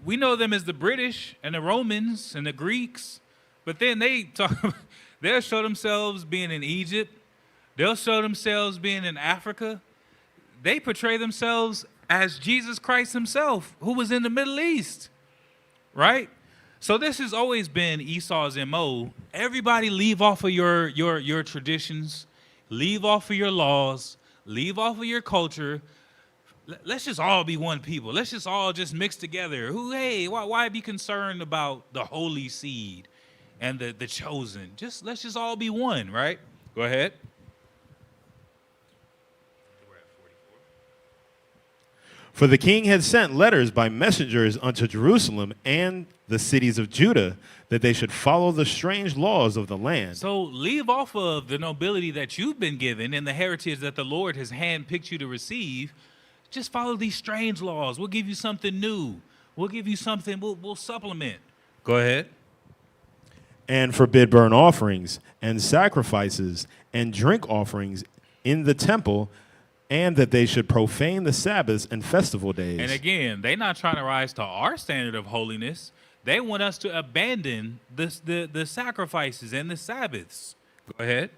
We know them as the British and the Romans and the Greeks, but then they'll show themselves being in Egypt. They'll show themselves being in Africa. They portray themselves as Jesus Christ himself, who was in the Middle East, right? So this has always been Esau's MO. Everybody leave off of your traditions, leave off of your laws, leave off of your culture. Let's just all be one people. Let's just all just mix together. Why be concerned about the holy seed and the chosen? Let's just all be one, right? Go ahead. For the king had sent letters by messengers unto Jerusalem and the cities of Judah, that they should follow the strange laws of the land. So leave off of the nobility that you've been given and the heritage that the Lord has handpicked you to receive. Just follow these strange laws. We'll give you something new. We'll give you something, we'll supplement. Go ahead. And forbid burnt offerings and sacrifices and drink offerings in the temple, and that they should profane the Sabbaths and festival days. And again, they're not trying to rise to our standard of holiness. They want us to abandon the sacrifices and the Sabbaths. Go ahead.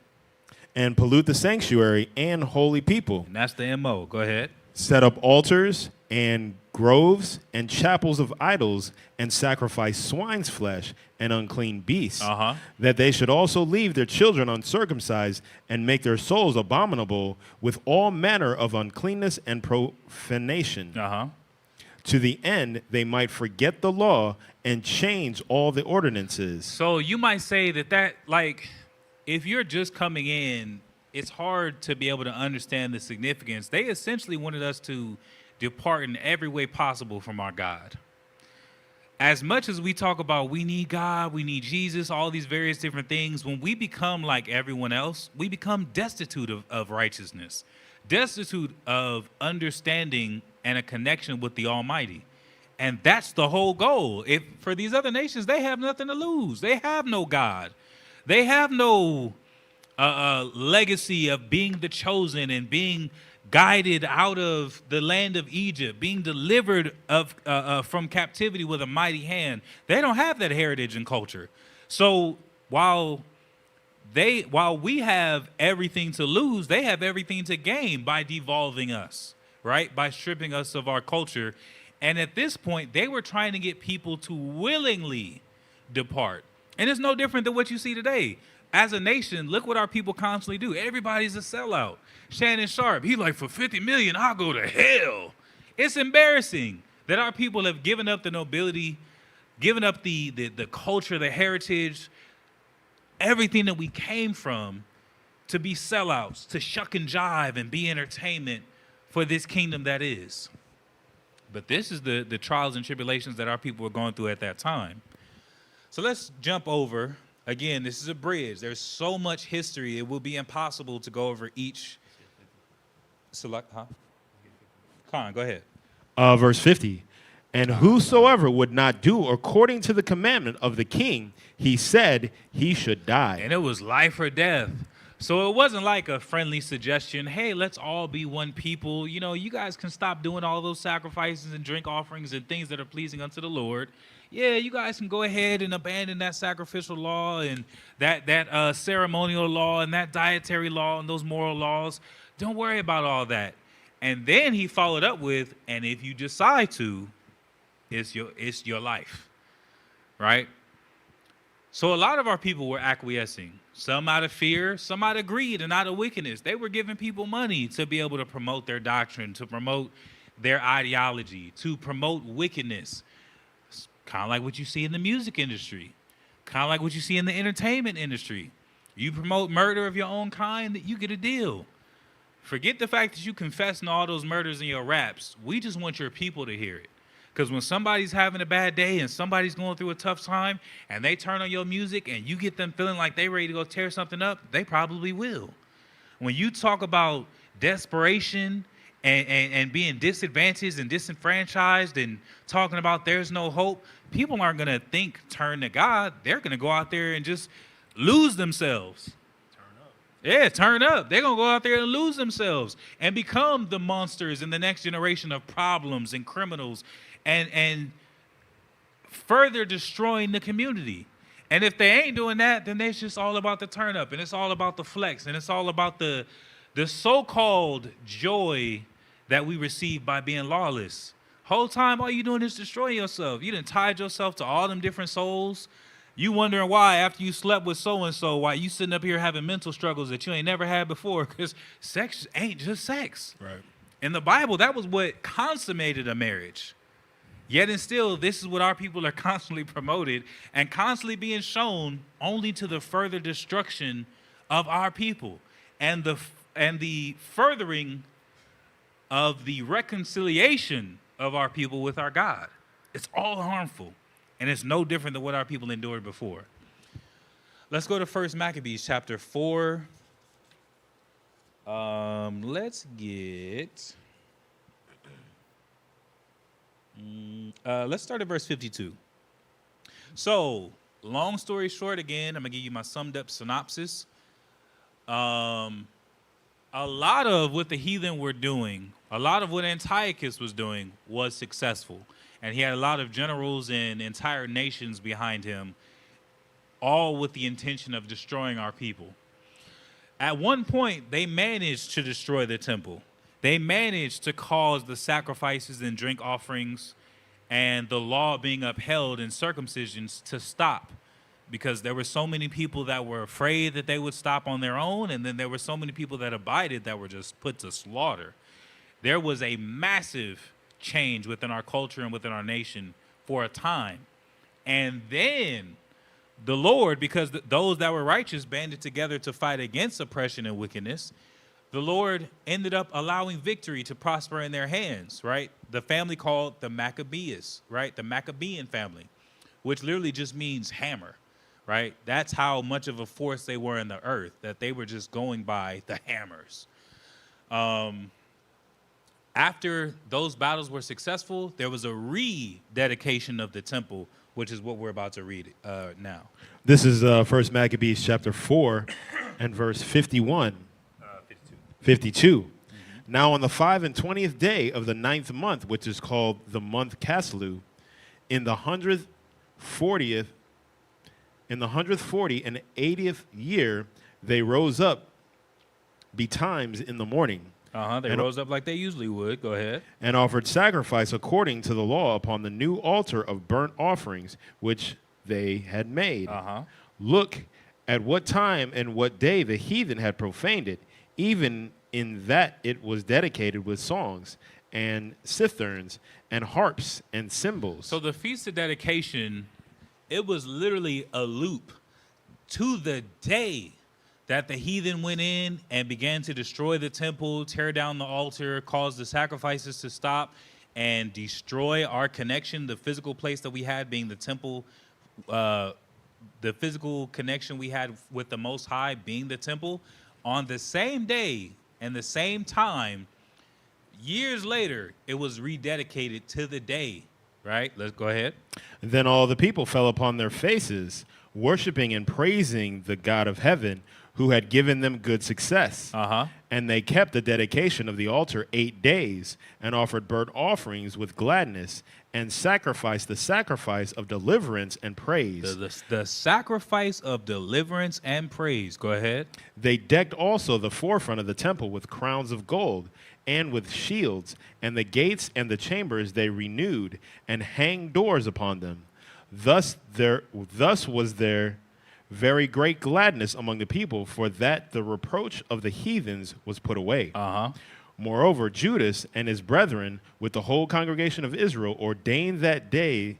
And pollute the sanctuary and holy people. And that's the MO. Go ahead. Set up altars and groves and chapels of idols, and sacrifice swine's flesh and unclean beasts, that they should also leave their children uncircumcised, and make their souls abominable with all manner of uncleanness and profanation, to the end they might forget the law and change all the ordinances. So you might say that like, if you're just coming in, it's hard to be able to understand the significance. They essentially wanted us to depart in every way possible from our God. As much as we talk about we need God, we need Jesus, all these various different things, when we become like everyone else, we become destitute of righteousness, destitute of understanding and a connection with the Almighty. And that's the whole goal. If for these other nations, they have nothing to lose. They have no God. They have no legacy of being the chosen and being guided out of the land of Egypt, being delivered from captivity with a mighty hand. They don't have that heritage and culture. So while we have everything to lose, they have everything to gain by devolving us, right? By stripping us of our culture. And at this point, they were trying to get people to willingly depart. And it's no different than what you see today. As a nation, look what our people constantly do. Everybody's a sellout. Shannon Sharp, he like, for 50 million, I'll go to hell. It's embarrassing that our people have given up the nobility, given up the culture, the heritage, everything that we came from to be sellouts, to shuck and jive and be entertainment for this kingdom that is. But this is the trials and tribulations that our people were going through at that time. So let's jump over. Again, this is a bridge. There's so much history, it will be impossible to go over each. Select, huh? Khan, go ahead. Verse 50. And whosoever would not do according to the commandment of the king, he said he should die. And it was life or death. So it wasn't like a friendly suggestion, hey, let's all be one people. You know, you guys can stop doing all those sacrifices and drink offerings and things that are pleasing unto the Lord. Yeah, you guys can go ahead and abandon that sacrificial law and that ceremonial law and that dietary law and those moral laws. Don't worry about all that. And then he followed up with, and if you decide to, it's your life, right? So a lot of our people were acquiescing, some out of fear, some out of greed and out of wickedness. They were giving people money to be able to promote their doctrine, to promote their ideology, to promote wickedness. Kind of like what you see in the music industry, kind of like what you see in the entertainment industry. You promote murder of your own kind, that you get a deal. Forget the fact that you confessing all those murders in your raps. We just want your people to hear it. Because when somebody's having a bad day and somebody's going through a tough time and they turn on your music and you get them feeling like they ready to go tear something up, they probably will. When you talk about desperation and being disadvantaged and disenfranchised and talking about there's no hope, people aren't going to think turn to God. They're going to go out there and just lose themselves. Yeah, turn up. They're going to go out there and lose themselves and become the monsters in the next generation of problems and criminals and further destroying the community. And if they ain't doing that, then it's just all about the turn up and it's all about the flex and it's all about the so-called joy that we receive by being lawless. Whole time, all you doing is destroying yourself. You done tied yourself to all them different souls. You wondering why after you slept with so-and-so, why you sitting up here having mental struggles that you ain't never had before, because sex ain't just sex. Right. In the Bible, that was what consummated a marriage. Yet and still, this is what our people are constantly promoted and constantly being shown only to the further destruction of our people and the furthering of the reconciliation of our people with our God. It's all harmful. And it's no different than what our people endured before. Let's go to 1 Maccabees chapter 4. Let's start at verse 52. So, long story short, again, I'm going to give you my summed up synopsis. A lot of what the heathen were doing, a lot of what Antiochus was doing was successful. And he had a lot of generals and entire nations behind him, all with the intention of destroying our people. At one point, they managed to destroy the temple. They managed to cause the sacrifices and drink offerings and the law being upheld and circumcisions to stop, because there were so many people that were afraid that they would stop on their own, and then there were so many people that abided that were just put to slaughter. There was a massive change within our culture and within our nation for a time. And then the Lord, because those that were righteous banded together to fight against oppression and wickedness, the Lord ended up allowing victory to prosper in their hands, right? The family called the Maccabees, right? The Maccabean family, which literally just means hammer, right? That's how much of a force they were in the earth, that they were just going by the hammers. After those battles were successful, there was a rededication of the temple, which is what we're about to read now. This is 1 Maccabees chapter 4 and verse 51. 52. Mm-hmm. Now on the 25th day of the 9th month, which is called the month Caslu, in the 140th and 80th year, they rose up betimes in the morning. They rose up like they usually would. Go ahead. And offered sacrifice according to the law upon the new altar of burnt offerings, which they had made. Look at what time and what day the heathen had profaned it, even in that it was dedicated with songs and citherns and harps and cymbals. So the Feast of Dedication, it was literally a loop to the day that the heathen went in and began to destroy the temple, tear down the altar, cause the sacrifices to stop, and destroy our connection, the physical place that we had being the temple, the physical connection we had with the Most High being the temple. On the same day and the same time, years later, it was rededicated to the day, right? Let's go ahead. Then all the people fell upon their faces, worshiping and praising the God of heaven, who had given them good success. And they kept the dedication of the altar 8 days, and offered burnt offerings with gladness, and sacrificed the sacrifice of deliverance and praise. The sacrifice of deliverance and praise. Go ahead. They decked also the forefront of the temple with crowns of gold, and with shields, and the gates and the chambers they renewed, and hanged doors upon them. Thus was there very great gladness among the people, for that the reproach of the heathens was put away. Moreover, Judas and his brethren, with the whole congregation of Israel, ordained that the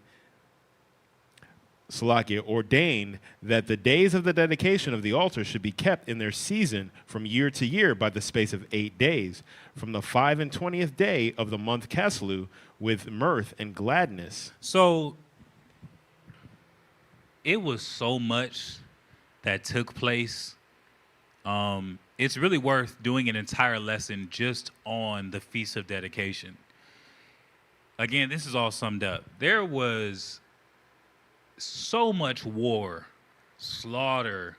days of the dedication of the altar should be kept in their season from year to year by the space of 8 days, from the 25th day of the month Caslu, with mirth and gladness. So it was so much that took place. It's really worth doing an entire lesson just on the Feast of Dedication. Again, this is all summed up. There was so much war, slaughter,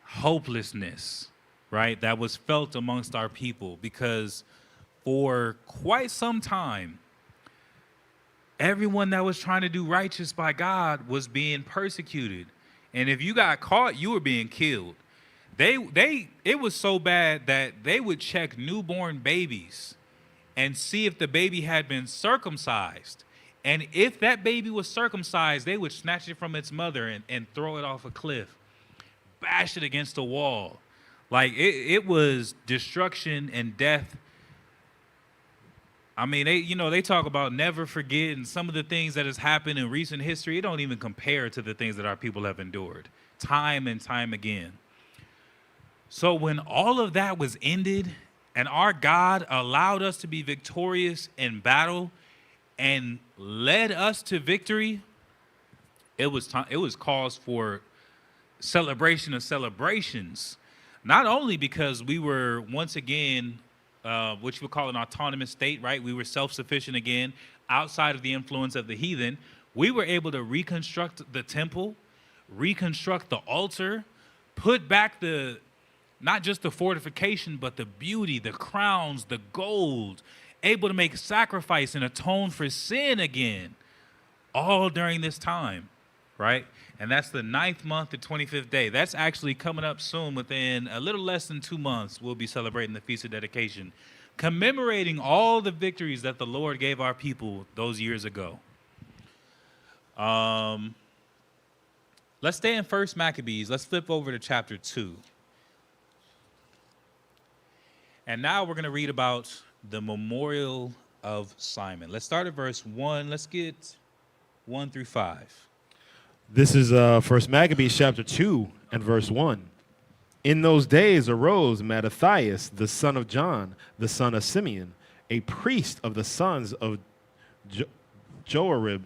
hopelessness, right, that was felt amongst our people, because for quite some time, everyone that was trying to do righteous by God was being persecuted. And if you got caught, you were being killed. It was so bad that they would check newborn babies and see if the baby had been circumcised. And if that baby was circumcised, they would snatch it from its mother and throw it off a cliff, bash it against a wall. Like it was destruction and death. I mean, they talk about never forget, and some of the things that has happened in recent history, it don't even compare to the things that our people have endured time and time again. So when all of that was ended and our God allowed us to be victorious in battle and led us to victory, it was cause for celebration of celebrations. Not only because we were once again, which we call an autonomous state, right? We were self-sufficient again, outside of the influence of the heathen. We were able to reconstruct the temple, reconstruct the altar, put back not just the fortification, but the beauty, the crowns, the gold, able to make sacrifice and atone for sin again, all during this time, right? And that's the 9th month, the 25th day. That's actually coming up soon. Within a little less than 2 months, we'll be celebrating the Feast of Dedication, commemorating all the victories that the Lord gave our people those years ago. Let's stay in 1 Maccabees. Let's flip over to chapter 2. And now we're going to read about the memorial of Simon. Let's start at verse 1. Let's get 1 through 5. This is First Maccabees chapter 2 and verse 1. In those days arose Mattathias, the son of John, the son of Simeon, a priest of the sons of Joarib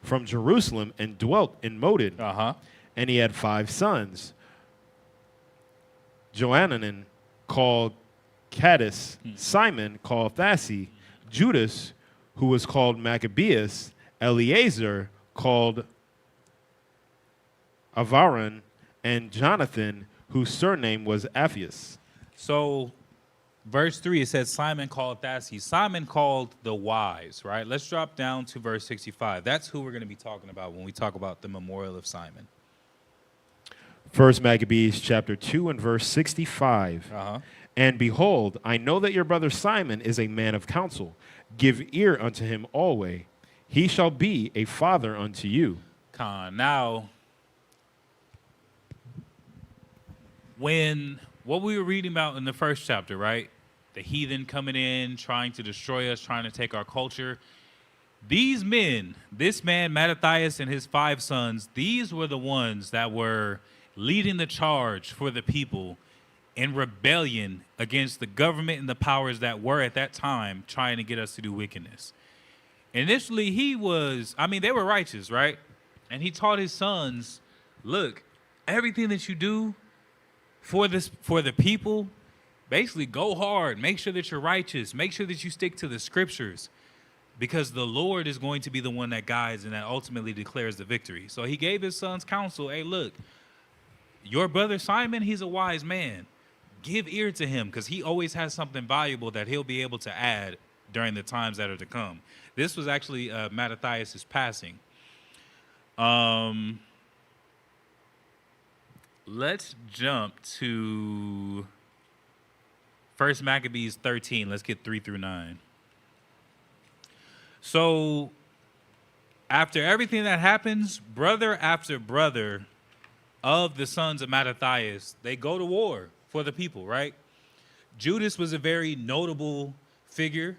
from Jerusalem, and dwelt in Modin. And he had 5 sons. Johanan called Caddis, Simon called Thassi, Judas, who was called Maccabeus, Eleazar called Avaran, and Jonathan, whose surname was Appius. So, verse 3, it says Simon called Thassi. Simon called the wise, right? Let's drop down to verse 65. That's who we're going to be talking about when we talk about the memorial of Simon. First Maccabees chapter 2 and verse 65. And behold, I know that your brother Simon is a man of counsel. Give ear unto him always. He shall be a father unto you. Now, when what we were reading about in the first chapter, right? The heathen coming in, trying to destroy us, trying to take our culture. These men, this man, Mattathias, and his 5 sons, these were the ones that were leading the charge for the people in rebellion against the government and the powers that were at that time trying to get us to do wickedness. Initially, they were righteous, right? And he taught his sons, look, everything that you do for the people, basically go hard, make sure that you're righteous, make sure that you stick to the scriptures, because the Lord is going to be the one that guides and that ultimately declares the victory. So he gave his sons counsel, hey, look, your brother Simon, he's a wise man. Give ear to him, because he always has something valuable that he'll be able to add during the times that are to come. This was actually Mattathias' passing. Let's jump to 1 Maccabees 13. Let's get 3 through 9. So after everything that happens, brother after brother of the sons of Mattathias, they go to war for the people, right? Judas was a very notable figure.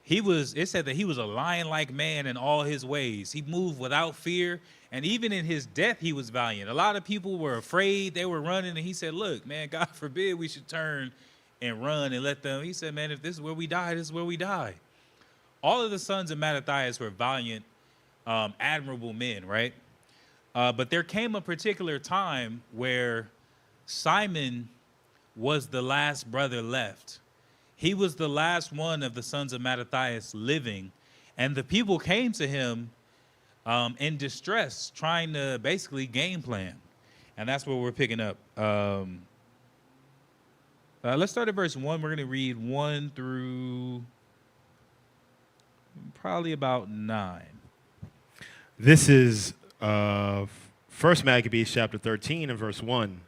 It said that he was a lion-like man in all his ways. He moved without fear, and even in his death, he was valiant. A lot of people were afraid, they were running, and he said, look, man, God forbid we should turn and run and let them. He said, man, if this is where we die, this is where we die. All of the sons of Mattathias were valiant, admirable men, right? But there came a particular time where Simon was the last brother left. He was the last one of the sons of Mattathias living, and the people came to him in distress, trying to basically game plan. And that's where we're picking up. Let's start at verse 1. We're going to read 1 through probably about 9. This is First Maccabees chapter 13 and verse 1.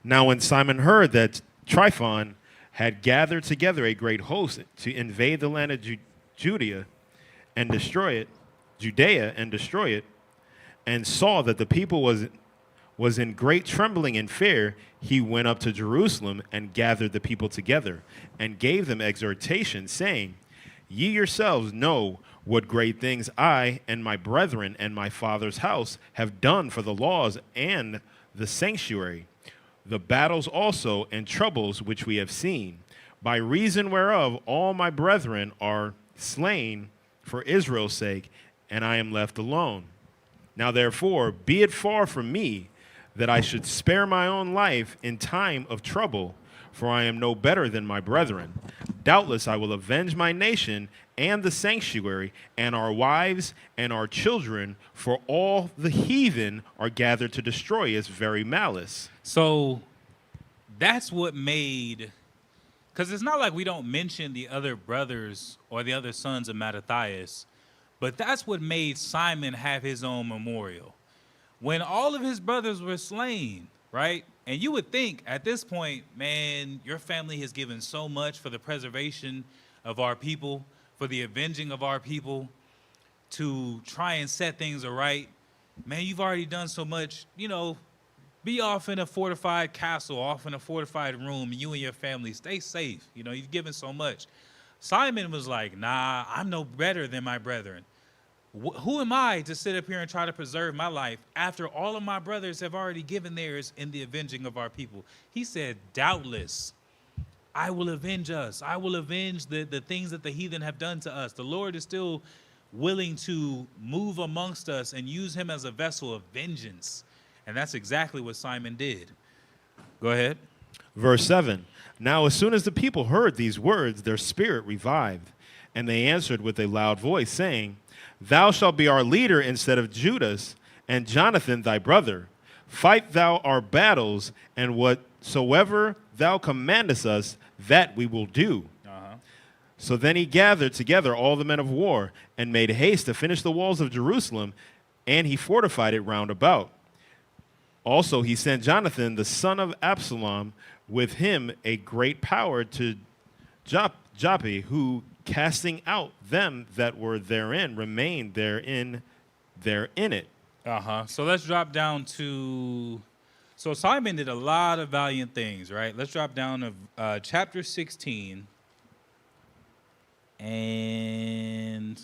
Now when Simon heard that Tryphon had gathered together a great host to invade the land of Judea and destroy it, and saw that the people was in great trembling and fear, he went up to Jerusalem and gathered the people together and gave them exhortation, saying, Ye yourselves know what great things I and my brethren and my father's house have done for the laws and the sanctuary, the battles also and troubles which we have seen, by reason whereof all my brethren are slain for Israel's sake, and I am left alone. Now therefore, be it far from me that I should spare my own life in time of trouble, for I am no better than my brethren. Doubtless I will avenge my nation and the sanctuary and our wives and our children, for all the heathen are gathered to destroy us very malice. So that's what made, because it's not like we don't mention the other brothers or the other sons of Mattathias, but that's what made Simon have his own memorial. When all of his brothers were slain, right? And you would think at this point, man, your family has given so much for the preservation of our people, for the avenging of our people, to try and set things aright. Man, you've already done so much, be off in a fortified castle, off in a fortified room, and you and your family stay safe. You've given so much. Simon was like, nah, I'm no better than my brethren. Who am I to sit up here and try to preserve my life after all of my brothers have already given theirs in the avenging of our people? He said, doubtless, I will avenge us. I will avenge the things that the heathen have done to us. The Lord is still willing to move amongst us and use him as a vessel of vengeance. And that's exactly what Simon did. Go ahead. Verse 7. Now as soon as the people heard these words, their spirit revived, and they answered with a loud voice, saying, Thou shalt be our leader instead of Judas, and Jonathan thy brother. Fight thou our battles, and whatsoever thou commandest us, that we will do. So then he gathered together all the men of war, and made haste to finish the walls of Jerusalem, and he fortified it round about. Also he sent Jonathan, the son of Absalom, with him a great power to Joppe, who, casting out them that were therein, remained therein it. So let's drop down to, so Simon did a lot of valiant things, right? Let's drop down to chapter 16. And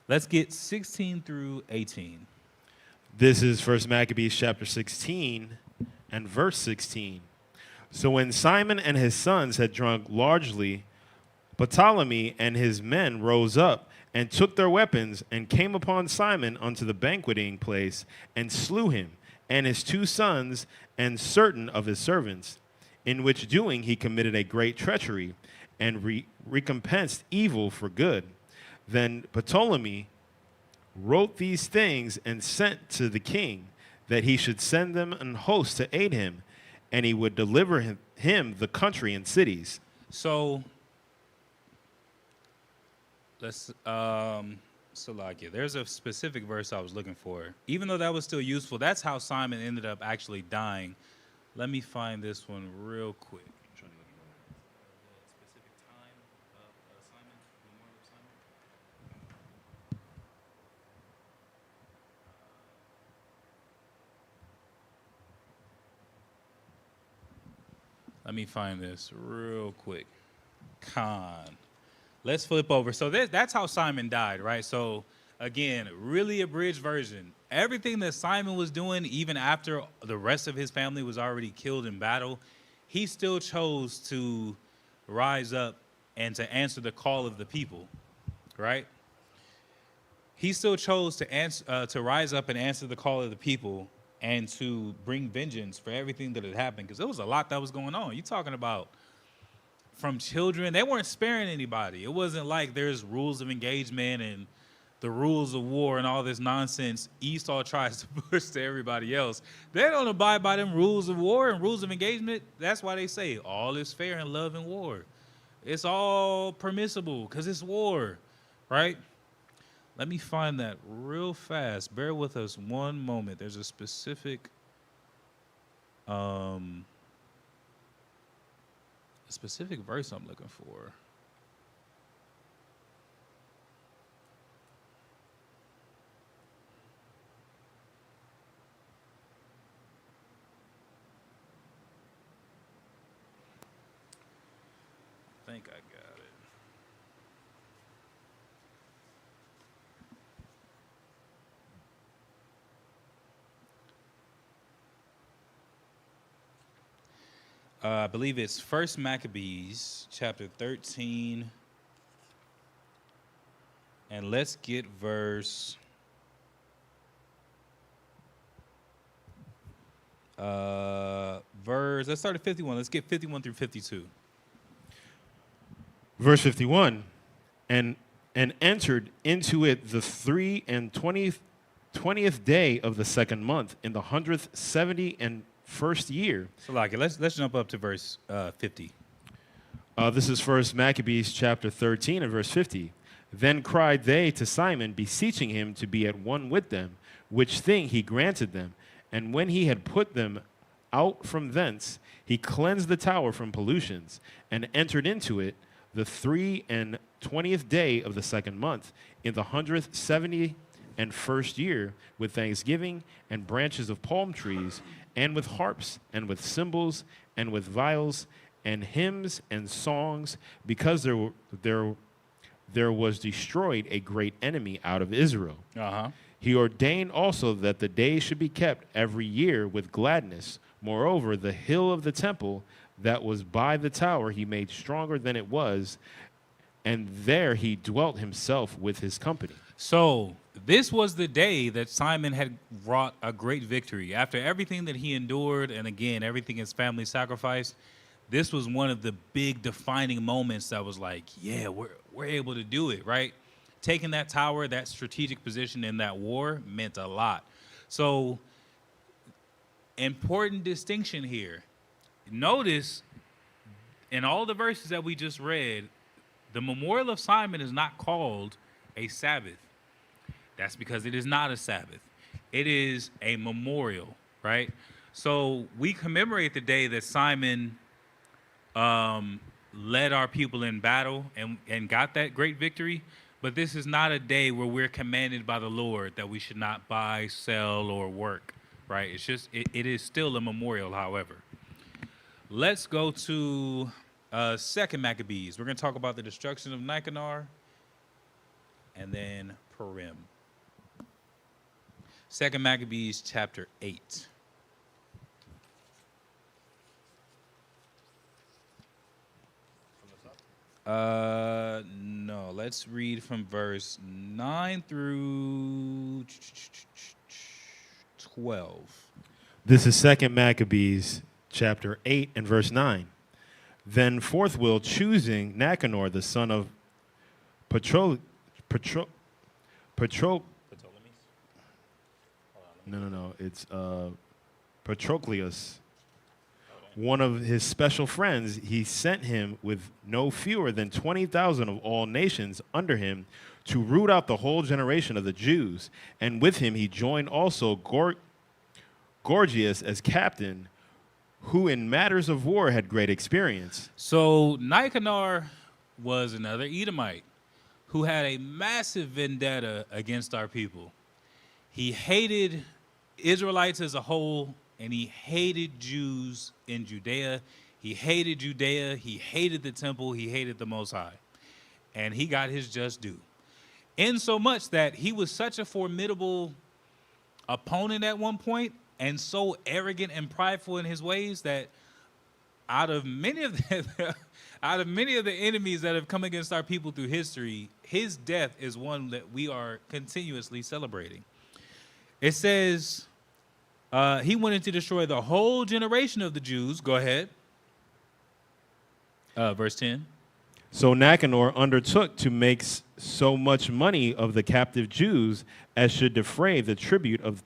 let's get 16 through 18. This is 1 Maccabees chapter 16 and verse 16. So when Simon and his sons had drunk largely, Ptolemy and his men rose up and took their weapons and came upon Simon unto the banqueting place and slew him and his 2 sons and certain of his servants, in which doing he committed a great treachery and recompensed evil for good. Then Ptolemy wrote these things and sent to the king that he should send them an host to aid him, and he would deliver him the country and cities. So let's, Salakia, there's a specific verse I was looking for. Even though that was still useful, that's how Simon ended up actually dying. Let me find this one real quick. Specific time of Simon, the morning of Simon. Let me find this real quick. Let's flip over. So that's how Simon died, right? So again, really abridged version. Everything that Simon was doing, even after the rest of his family was already killed in battle, he still chose to rise up and to answer the call of the people, right? He still chose to rise up and answer the call of the people and to bring vengeance for everything that had happened, because there was a lot that was going on. You're talking about from children. They weren't sparing anybody. It wasn't like there's rules of engagement and the rules of war and all this nonsense Esau tries to push to everybody else. They don't abide by them rules of war and rules of engagement. That's why they say all is fair in love and war. It's all permissible because it's war, right? Let me find that real fast. Bear with us one moment. There's a specific verse I'm looking for. I think I got it. I believe it's 1 Maccabees, chapter 13. And let's get let's start at 51. Let's get 51 through 52. Verse 51, and entered into it the 20th day of the second month in the 171st year. So, like, let's jump up to verse 50. This is 1 Maccabees chapter 13 and verse 50. Then cried they to Simon, beseeching him to be at one with them, which thing he granted them. And when he had put them out from thence, he cleansed the tower from pollutions, and entered into it the 23rd day of the second month, in the 172nd and first year with thanksgiving and branches of palm trees, and with harps, and with cymbals, and with viols, and hymns and songs, because there was destroyed a great enemy out of Israel. He ordained also that the day should be kept every year with gladness. Moreover, the hill of the temple that was by the tower he made stronger than it was, and there he dwelt himself with his company. So this was the day that Simon had wrought a great victory. After everything that he endured, and again, everything his family sacrificed, this was one of the big defining moments that was like, yeah, we're able to do it, right? Taking that tower, that strategic position in that war meant a lot. So, important distinction here. Notice in all the verses that we just read, the memorial of Simon is not called a Sabbath. That's because it is not a Sabbath. It is a memorial, right? So we commemorate the day that Simon led our people in battle and got that great victory. But this is not a day where we're commanded by the Lord that we should not buy, sell, or work, right? It's just, it is still a memorial, however. Let's go to 2 Maccabees. We're going to talk about the destruction of Nicanor and then Purim. 2 Maccabees chapter 8. No, let's read from verse 9 through 12. This is 2 Maccabees chapter 8 and verse 9. Then forthwith choosing Nicanor, the son of Patroclus, one of his special friends, he sent him with no fewer than 20,000 of all nations under him to root out the whole generation of the Jews. And with him he joined also Gorgias as captain, who in matters of war had great experience. So Nicanor was another Edomite who had a massive vendetta against our people. He hated Israelites as a whole, and he hated Jews in Judea. He hated Judea. He hated the temple. He hated the Most High. And he got his just due. In so much that he was such a formidable opponent at one point, and so arrogant and prideful in his ways that out of many of the enemies that have come against our people through history, his death is one that we are continuously celebrating. It says he wanted to destroy the whole generation of the Jews. Go ahead. Verse 10. So Nicanor undertook to make so much money of the captive Jews as should defray the tribute of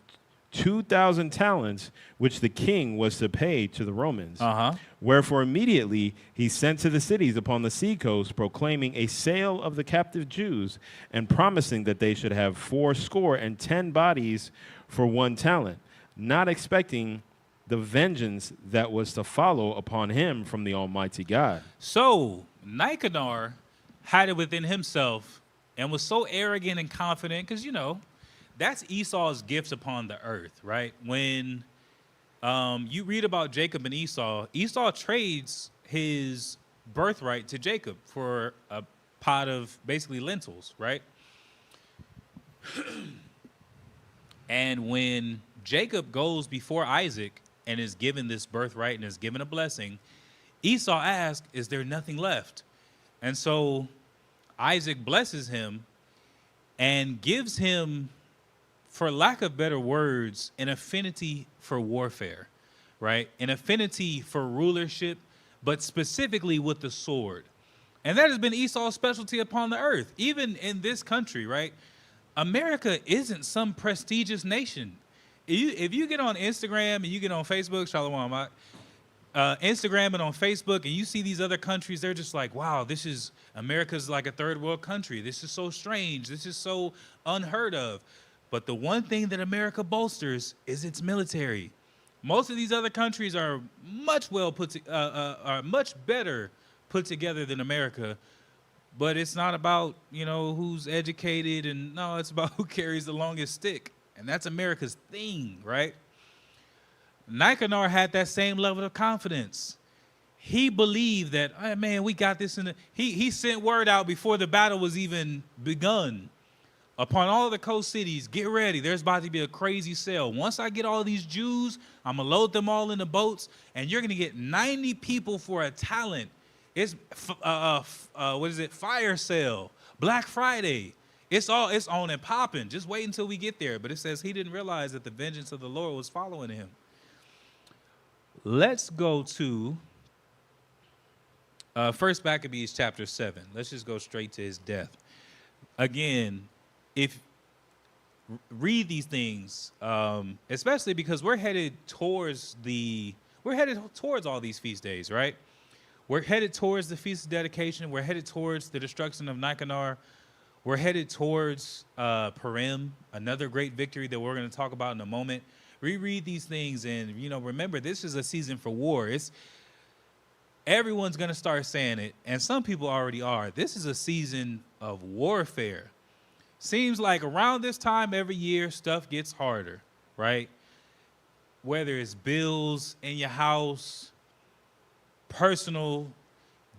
2,000 talents, which the king was to pay to the Romans. Wherefore immediately he sent to the cities upon the seacoast, proclaiming a sale of the captive Jews, and promising that they should have 80 bodies for 1 talent, not expecting the vengeance that was to follow upon him from the Almighty God. So Nicanor had it within himself and was so arrogant and confident, because, you know, that's Esau's gifts upon the earth, right? When you read about Jacob and Esau, Esau trades his birthright to Jacob for a pot of basically lentils, right? And when Jacob goes before Isaac and is given this birthright and is given a blessing, Esau asks, is there nothing left? And so Isaac blesses him and gives him, for lack of better words, an affinity for warfare, right? An affinity for rulership, but specifically with the sword. And that has been Esau's specialty upon the earth, even in this country, right? America isn't some prestigious nation. If you get on Instagram and you get on Facebook, Shalom, Instagram and on Facebook, and you see these other countries, they're just like, wow, America's like a third world country. This is so strange. This is so unheard of. But the one thing that America bolsters is its military. Most of these other countries are much better put together than America, But it's not about, who's educated, and no, it's about who carries the longest stick. And that's America's thing, right? Nicanor had that same level of confidence. He believed that, oh, man, we got this he sent word out before the battle was even begun. Upon all the coast cities, get ready. There's about to be a crazy sale. Once I get all these Jews, I'm going to load them all in the boats, and you're going to get 90 people for a talent. It's, fire sale, Black Friday. It's on and popping. Just wait until we get there. But it says he didn't realize that the vengeance of the Lord was following him. Let's go to 1 Maccabees chapter 7. Let's just go straight to his death. Again, if read these things, especially because we're headed towards all these feast days, right? We're headed towards the Feast of Dedication. We're headed towards the destruction of Nicanor. We're headed towards Purim, another great victory that we're going to talk about in a moment. Reread these things, and remember, this is a season for war. Everyone's going to start saying it, and some people already are. This is a season of warfare. Seems like around this time every year, stuff gets harder, right? Whether it's bills in your house, personal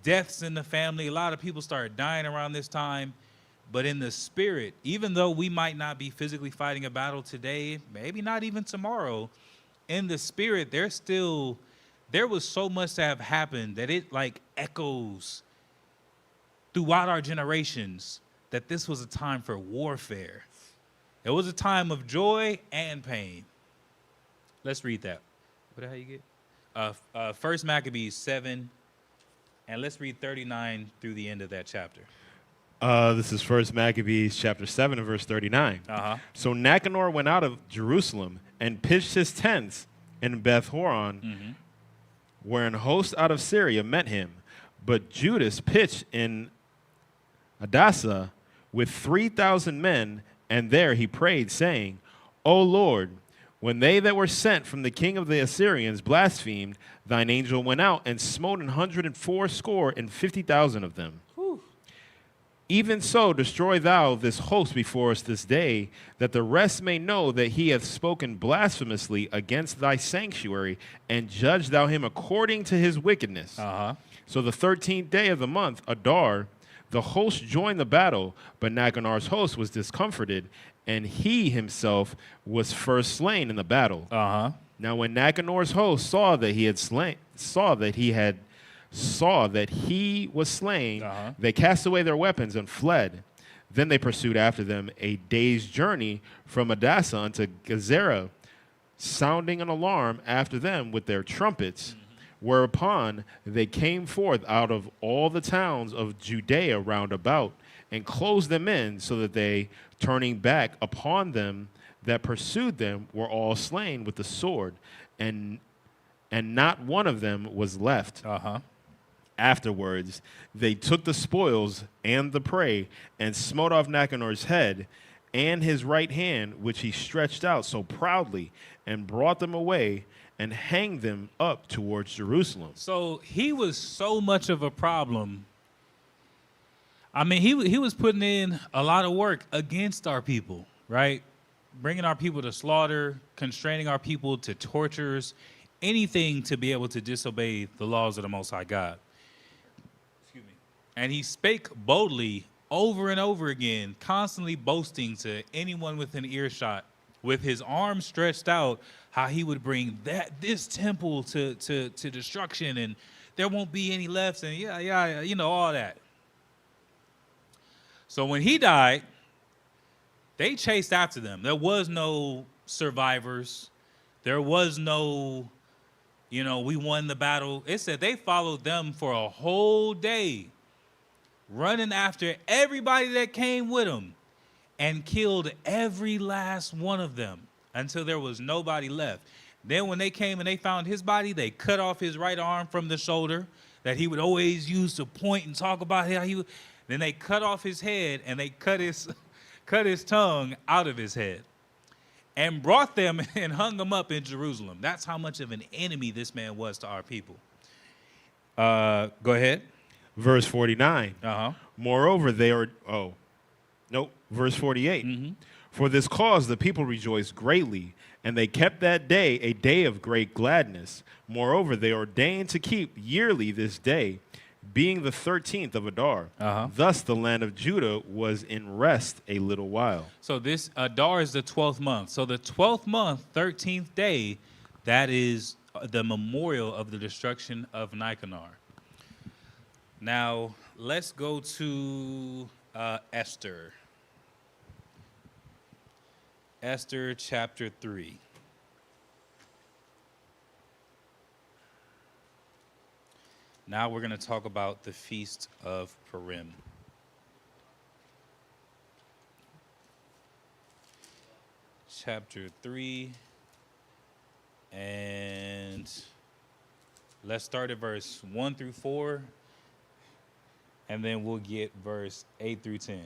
deaths in the family. A lot of people start dying around this time. But in the spirit, even though we might not be physically fighting a battle today, maybe not even tomorrow, in the spirit, there was so much to have happened that it like echoes throughout our generations that this was a time for warfare. It was a time of joy and pain. Let's read that. What how you get? 1 Maccabees 7, and let's read 39 through the end of that chapter. This is 1 Maccabees chapter 7 and verse 39. So Nicanor went out of Jerusalem and pitched his tents in Beth Horon, where an host out of Syria met him. But Judas pitched in Adasa with 3,000 men, and there he prayed, saying, O Lord, when they that were sent from the king of the Assyrians blasphemed, thine angel went out and smote 150,000 of them. Even so, destroy thou this host before us this day, that the rest may know that he hath spoken blasphemously against thy sanctuary, and judge thou him according to his wickedness. So the 13th day of the month, Adar, the host joined the battle, but Nicanor's host was discomforted, and he himself was first slain in the battle. Now when Nicanor's host saw that he was slain, they cast away their weapons and fled. Then they pursued after them a day's journey from Adasa unto Gezerah, sounding an alarm after them with their trumpets, whereupon they came forth out of all the towns of Judea round about, and closed them in, so that they, turning back upon them that pursued them, were all slain with the sword, and not one of them was left. Afterwards, they took the spoils and the prey, and smote off Nicanor's head and his right hand, which he stretched out so proudly, and brought them away and hanged them up towards Jerusalem. So he was so much of a problem. I mean, he was putting in a lot of work against our people, right? Bringing our people to slaughter, constraining our people to tortures, anything to be able to disobey the laws of the Most High God. And he spake boldly over and over again, constantly boasting to anyone within earshot, with his arms stretched out, how he would bring this temple to destruction, and there won't be any left, and all that. So when he died, they chased after them. There was no survivors. There was no, we won the battle. It said they followed them for a whole day, running after everybody that came with them, and killed every last one of them until there was nobody left. Then when they came and they found his body, they cut off his right arm from the shoulder that he would always use to point and talk about how he would. Then they cut off his head, and they cut his tongue out of his head, and brought them and hung them up in Jerusalem. That's how much of an enemy this man was to our people. Go ahead. Verse 49. Moreover, they are, verse 48. For this cause the people rejoiced greatly, and they kept that day a day of great gladness. Moreover, they ordained to keep yearly this day, being the 13th of Adar. Thus the land of Judah was in rest a little while. So this Adar is the 12th month. So the 12th month, 13th day, that is the memorial of the destruction of Nicanor. Now, let's go to Esther. Esther chapter 3. Now we're going to talk about the Feast of Purim. Chapter 3. And let's start at verse 1 through 4. And then we'll get verse 8 through 10.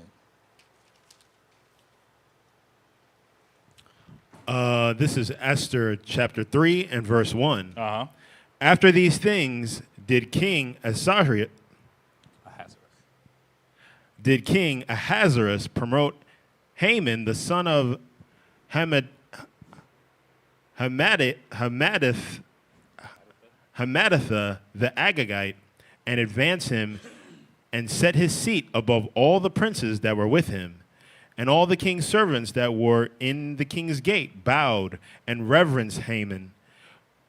This is Esther chapter 3 and verse 1. After these things did King Ahasuerus promote Haman, the son of Hammedatha the Agagite, and advance him and set his seat above all the princes that were with him. And all the king's servants that were in the king's gate bowed and reverenced Haman,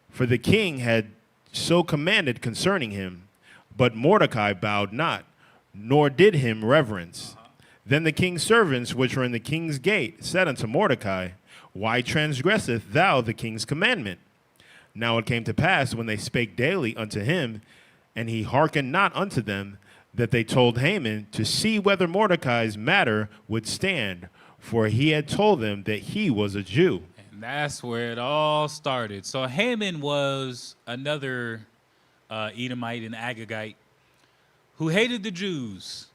for the king had so commanded concerning him. But Mordecai bowed not, nor did him reverence. Then the king's servants which were in the king's gate said unto Mordecai, Why transgresseth thou the king's commandment? Now it came to pass, when they spake daily unto him, and he hearkened not unto them, that they told Haman to see whether Mordecai's matter would stand, for he had told them that he was a Jew. And that's where it all started. So Haman was another Edomite and Agagite who hated the Jews.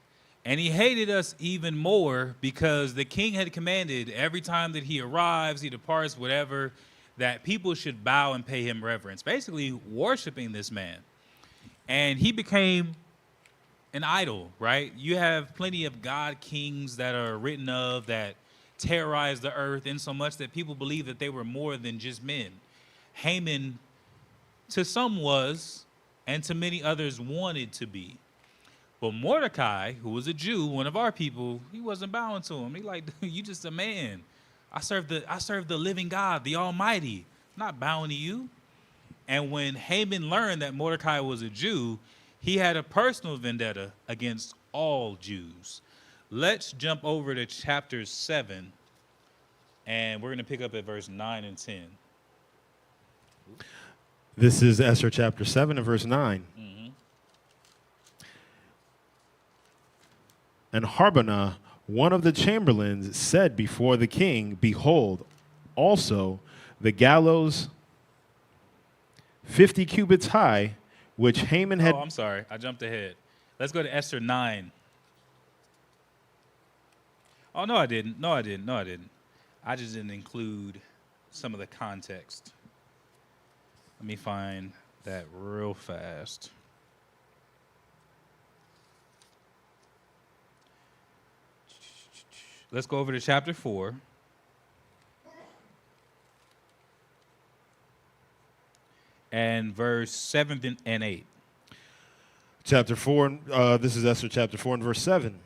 And he hated us even more because the king had commanded every time that he arrives, he departs, whatever, that people should bow and pay him reverence, basically worshiping this man. And he became an idol, right? You have plenty of god kings that are written of that terrorized the earth in so much that people believe that they were more than just men. Haman, to some was, and to many others wanted to be. But Mordecai, who was a Jew, one of our people, he wasn't bowing to him. He like, you just a man. I serve the living God, the Almighty. I'm not bowing to you. And when Haman learned that Mordecai was a Jew, he had a personal vendetta against all Jews. Let's jump over to chapter 7, and we're going to pick up at verse 9 and 10. This is Esther chapter 7 and verse 9. And Harbonah, one of the chamberlains, said before the king, Behold, also the gallows 50 cubits high, which Haman had... Oh, I'm sorry. I jumped ahead. Let's go to Esther 9. Oh, no, I didn't. I just didn't include some of the context. Let me find that real fast. Let's go over to chapter 4. And verse 7 and 8. Chapter 4, this is Esther chapter 4 and verse 7.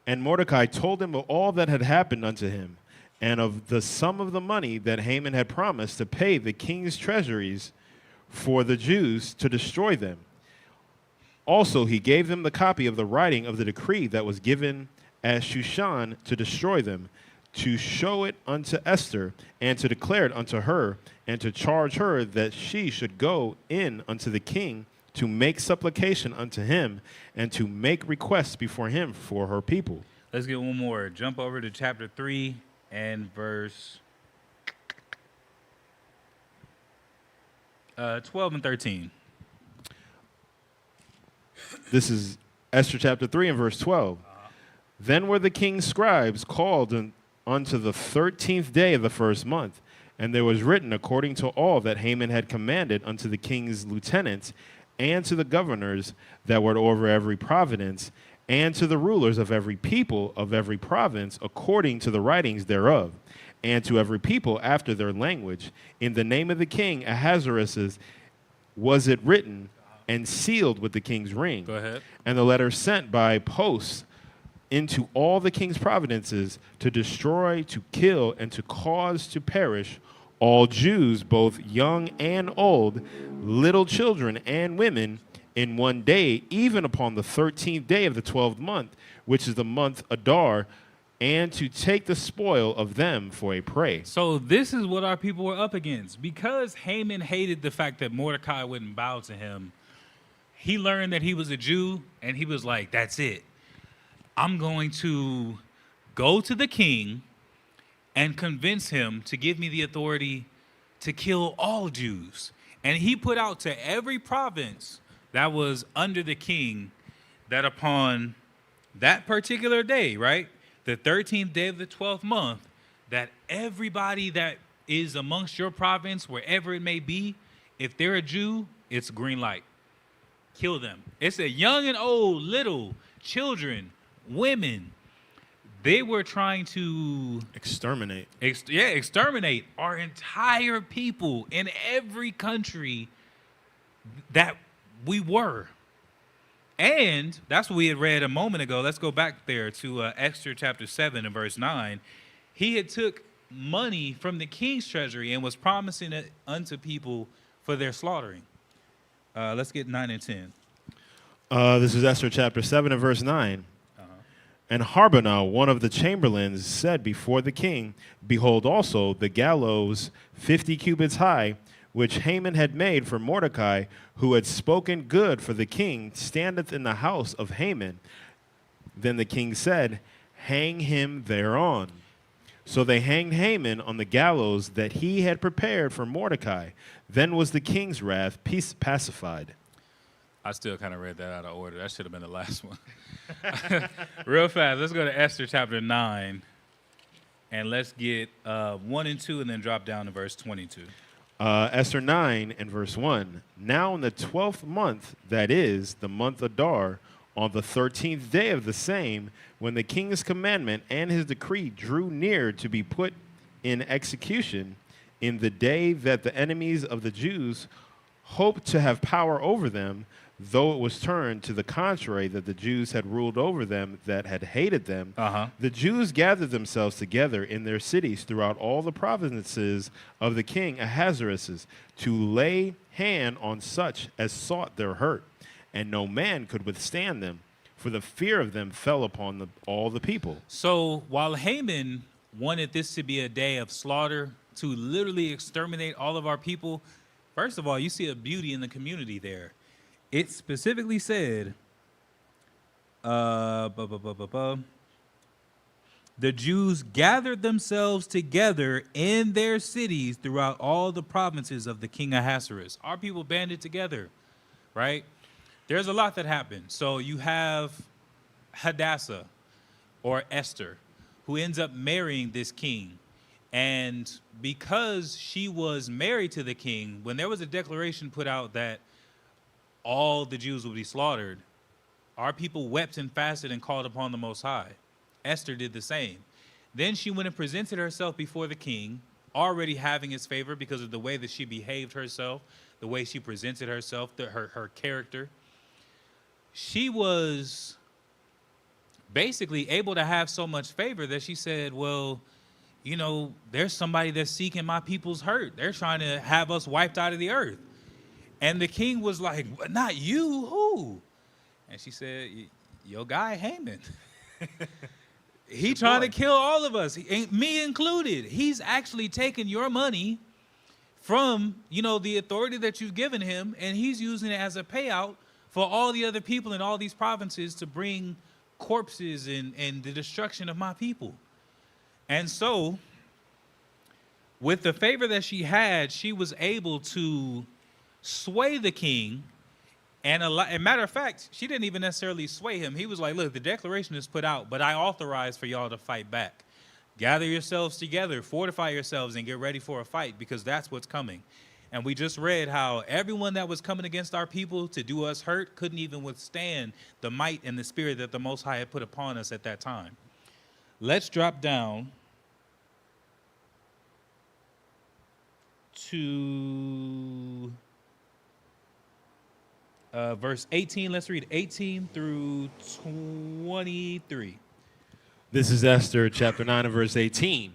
And Mordecai told him of all that had happened unto him, and of the sum of the money that Haman had promised to pay the king's treasuries for the Jews to destroy them. Also he gave them the copy of the writing of the decree that was given at Shushan to destroy them, to show it unto Esther, and to declare it unto her, and to charge her that she should go in unto the king to make supplication unto him, and to make requests before him for her people. Let's get one more. Jump over to chapter 3 and verse 12 and 13. This is Esther chapter 3 and verse 12. Then were the king's scribes called unto the 13th day of the first month, and there was written according to all that Haman had commanded unto the king's lieutenants and to the governors that were over every province, and to the rulers of every people of every province according to the writings thereof, and to every people after their language. In the name of the king Ahasuerus was it written and sealed with the king's ring. Go ahead. And the letter sent by post into all the king's provinces to destroy, to kill, and to cause to perish all Jews, both young and old, little children and women, in one day, even upon the 13th day of the 12th month, which is the month Adar, and to take the spoil of them for a prey. So this is what our people were up against. Because Haman hated the fact that Mordecai wouldn't bow to him, he learned that he was a Jew, and he was like, that's it. I'm going to go to the king and convince him to give me the authority to kill all Jews. And he put out to every province that was under the king that upon that particular day, right, the 13th day of the 12th month, that everybody that is amongst your province, wherever it may be, if they're a Jew, it's green light. Kill them. It's a young and old, little, children, women. They were trying to Exterminate. exterminate our entire people in every country that we were. And that's what we had read a moment ago. Let's go back there to Esther chapter 7 and verse 9. He had took money from the king's treasury and was promising it unto people for their slaughtering. Let's get 9 and 10. This is Esther chapter 7 and verse 9. And Harbonah, one of the chamberlains, said before the king, behold also the gallows 50 cubits high, which Haman had made for Mordecai, who had spoken good for the king, standeth in the house of Haman. Then the king said, hang him thereon. So they hanged Haman on the gallows that he had prepared for Mordecai. Then was the king's wrath pacified. I still kind of read that out of order. That should have been the last one. Real fast, let's go to Esther chapter 9, and let's get 1 and 2, and then drop down to verse 22. Esther 9 and verse 1. Now in the 12th month, that is, the month Adar, on the 13th day of the same, when the king's commandment and his decree drew near to be put in execution, in the day that the enemies of the Jews hoped to have power over them, though it was turned to the contrary, that the Jews had ruled over them that had hated them, the Jews gathered themselves together in their cities throughout all the provinces of the king Ahasuerus to lay hand on such as sought their hurt, and no man could withstand them, for the fear of them fell upon all the people. So while Haman wanted this to be a day of slaughter, to literally exterminate all of our people, first of all, you see a beauty in the community there. It specifically said, the Jews gathered themselves together in their cities throughout all the provinces of the king Ahasuerus. Our people banded together, right? There's a lot that happened. So you have Hadassah, or Esther, who ends up marrying this king. And because she was married to the king, when there was a declaration put out that all the Jews would be slaughtered, our people wept and fasted and called upon the Most High. Esther did the same. Then she went and presented herself before the king, already having his favor because of the way that she behaved herself, the way she presented herself, her character. She was basically able to have so much favor that she said, well, you know, there's somebody that's seeking my people's hurt. They're trying to have us wiped out of the earth. And the king was like, not you, who? And she said, your guy Haman. He trying to kill all of us, me included. He's actually taken your money from, you know, the authority that you've given him, and he's using it as a payout for all the other people in all these provinces to bring corpses and the destruction of my people. And so, with the favor that she had, she was able to sway the king. And a matter of fact, she didn't even necessarily sway him. He was like, look, the declaration is put out, but I authorize for y'all to fight back. Gather yourselves together, fortify yourselves, and get ready for a fight, because that's what's coming. And we just read how everyone that was coming against our people to do us hurt couldn't even withstand the might and the spirit that the Most High had put upon us at that time. Let's drop down to verse 18. Let's read 18 through 23. This is Esther chapter 9 and verse 18.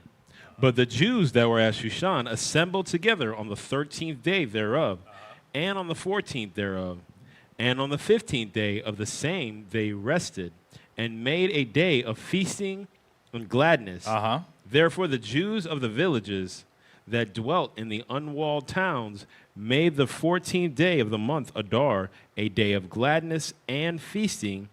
But the Jews that were at Shushan assembled together on the 13th day thereof, and on the 14th thereof, and on the 15th day of the same they rested, and made a day of feasting and gladness. Therefore the Jews of the villages that dwelt in the unwalled towns made the 14th day of the month Adar a day of gladness and feasting,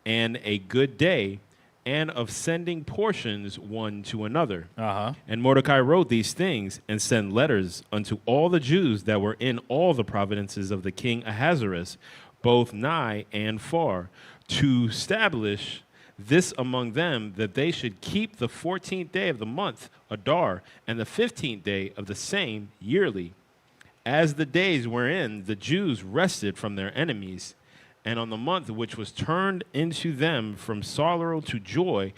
and a good day, and of sending portions one to another. And Mordecai wrote these things and sent letters unto all the Jews that were in all the provinces of the king Ahasuerus, both nigh and far, to establish this among them, that they should keep the 14th day of the month Adar, and the 15th day of the same yearly, as the days wherein the Jews rested from their enemies, and on the month which was turned into them from sorrow to joy,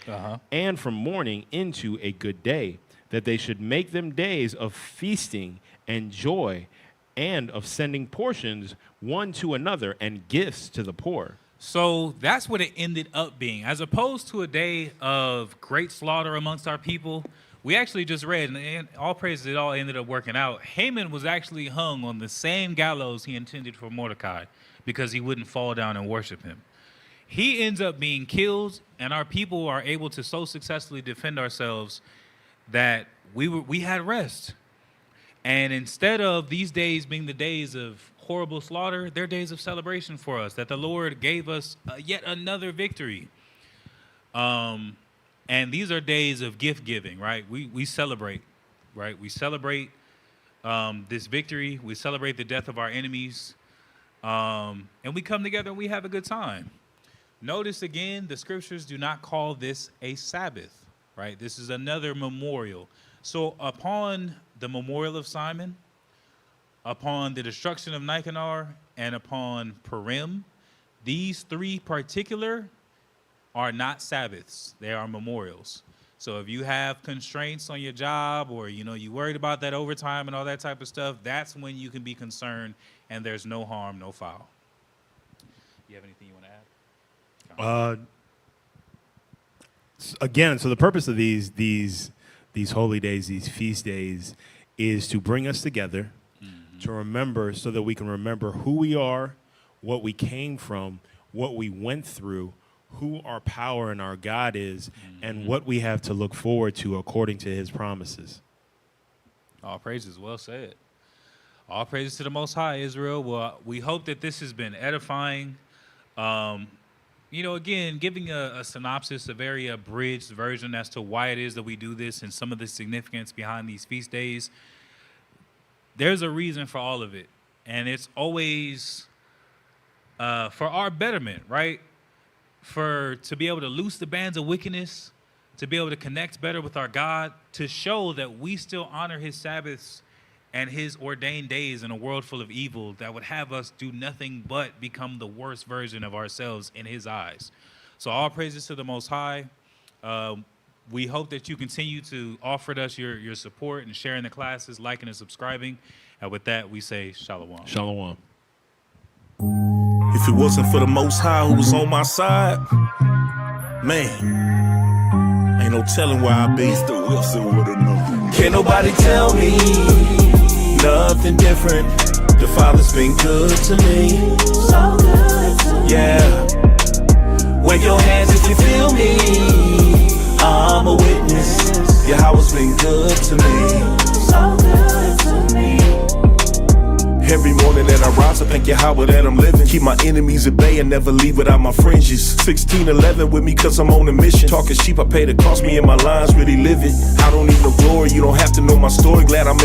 and from mourning into a good day, that they should make them days of feasting and joy, and of sending portions one to another, and gifts to the poor. So that's what it ended up being. As opposed to a day of great slaughter amongst our people, we actually just read, and all praises, it all ended up working out. Haman was actually hung on the same gallows he intended for Mordecai, because he wouldn't fall down and worship him. He ends up being killed, and our people are able to so successfully defend ourselves that we had rest. And instead of these days being the days of horrible slaughter, they're days of celebration for us, that the Lord gave us yet another victory. And these are days of gift giving, right? We celebrate, right? We celebrate this victory. We celebrate the death of our enemies. And we come together and we have a good time. Notice again, the scriptures do not call this a Sabbath, right? This is another memorial. So upon the memorial of Simon, upon the destruction of Nicanor, and upon Purim, these three particular are not Sabbaths. They are memorials. So if you have constraints on your job, or you worried about that overtime and all that type of stuff, that's when you can be concerned, and there's no harm, no foul. You have anything you want to add? Again, so the purpose of these holy days, these feast days, is to bring us together, to remember, so that we can remember who we are, what we came from, what we went through, who our power and our God is, and what we have to look forward to according to his promises. All praises, well said. All praises to the Most High, Israel. Well, we hope that this has been edifying. Again, giving a synopsis, a very abridged version as to why it is that we do this and some of the significance behind these feast days. There's a reason for all of it, and it's always for our betterment, right? To be able to loose the bands of wickedness, to be able to connect better with our God, to show that we still honor his Sabbaths and his ordained days in a world full of evil that would have us do nothing but become the worst version of ourselves in his eyes. So all praises to the Most High. We hope that you continue to offer us your support and sharing the classes, liking and subscribing. And with that, we say shalom. Shalom. If it wasn't for the Most High who was on my side, man, ain't no telling where I'd be. Mr. Wilson would've known. Can't nobody tell me nothing different. The Father's been good to me. So good to me. Yeah. Wave your hands if you feel me. I'm a witness. Yahweh's been good to me. So good to me. Every morning that I rise, I thank Yahweh that I'm living. Keep my enemies at bay and never leave without my fringes. 1611 with me cause I'm on a mission. Talking sheep, I pay the cost, me and my lines really living. I don't need no glory, you don't have to know my story. Glad I made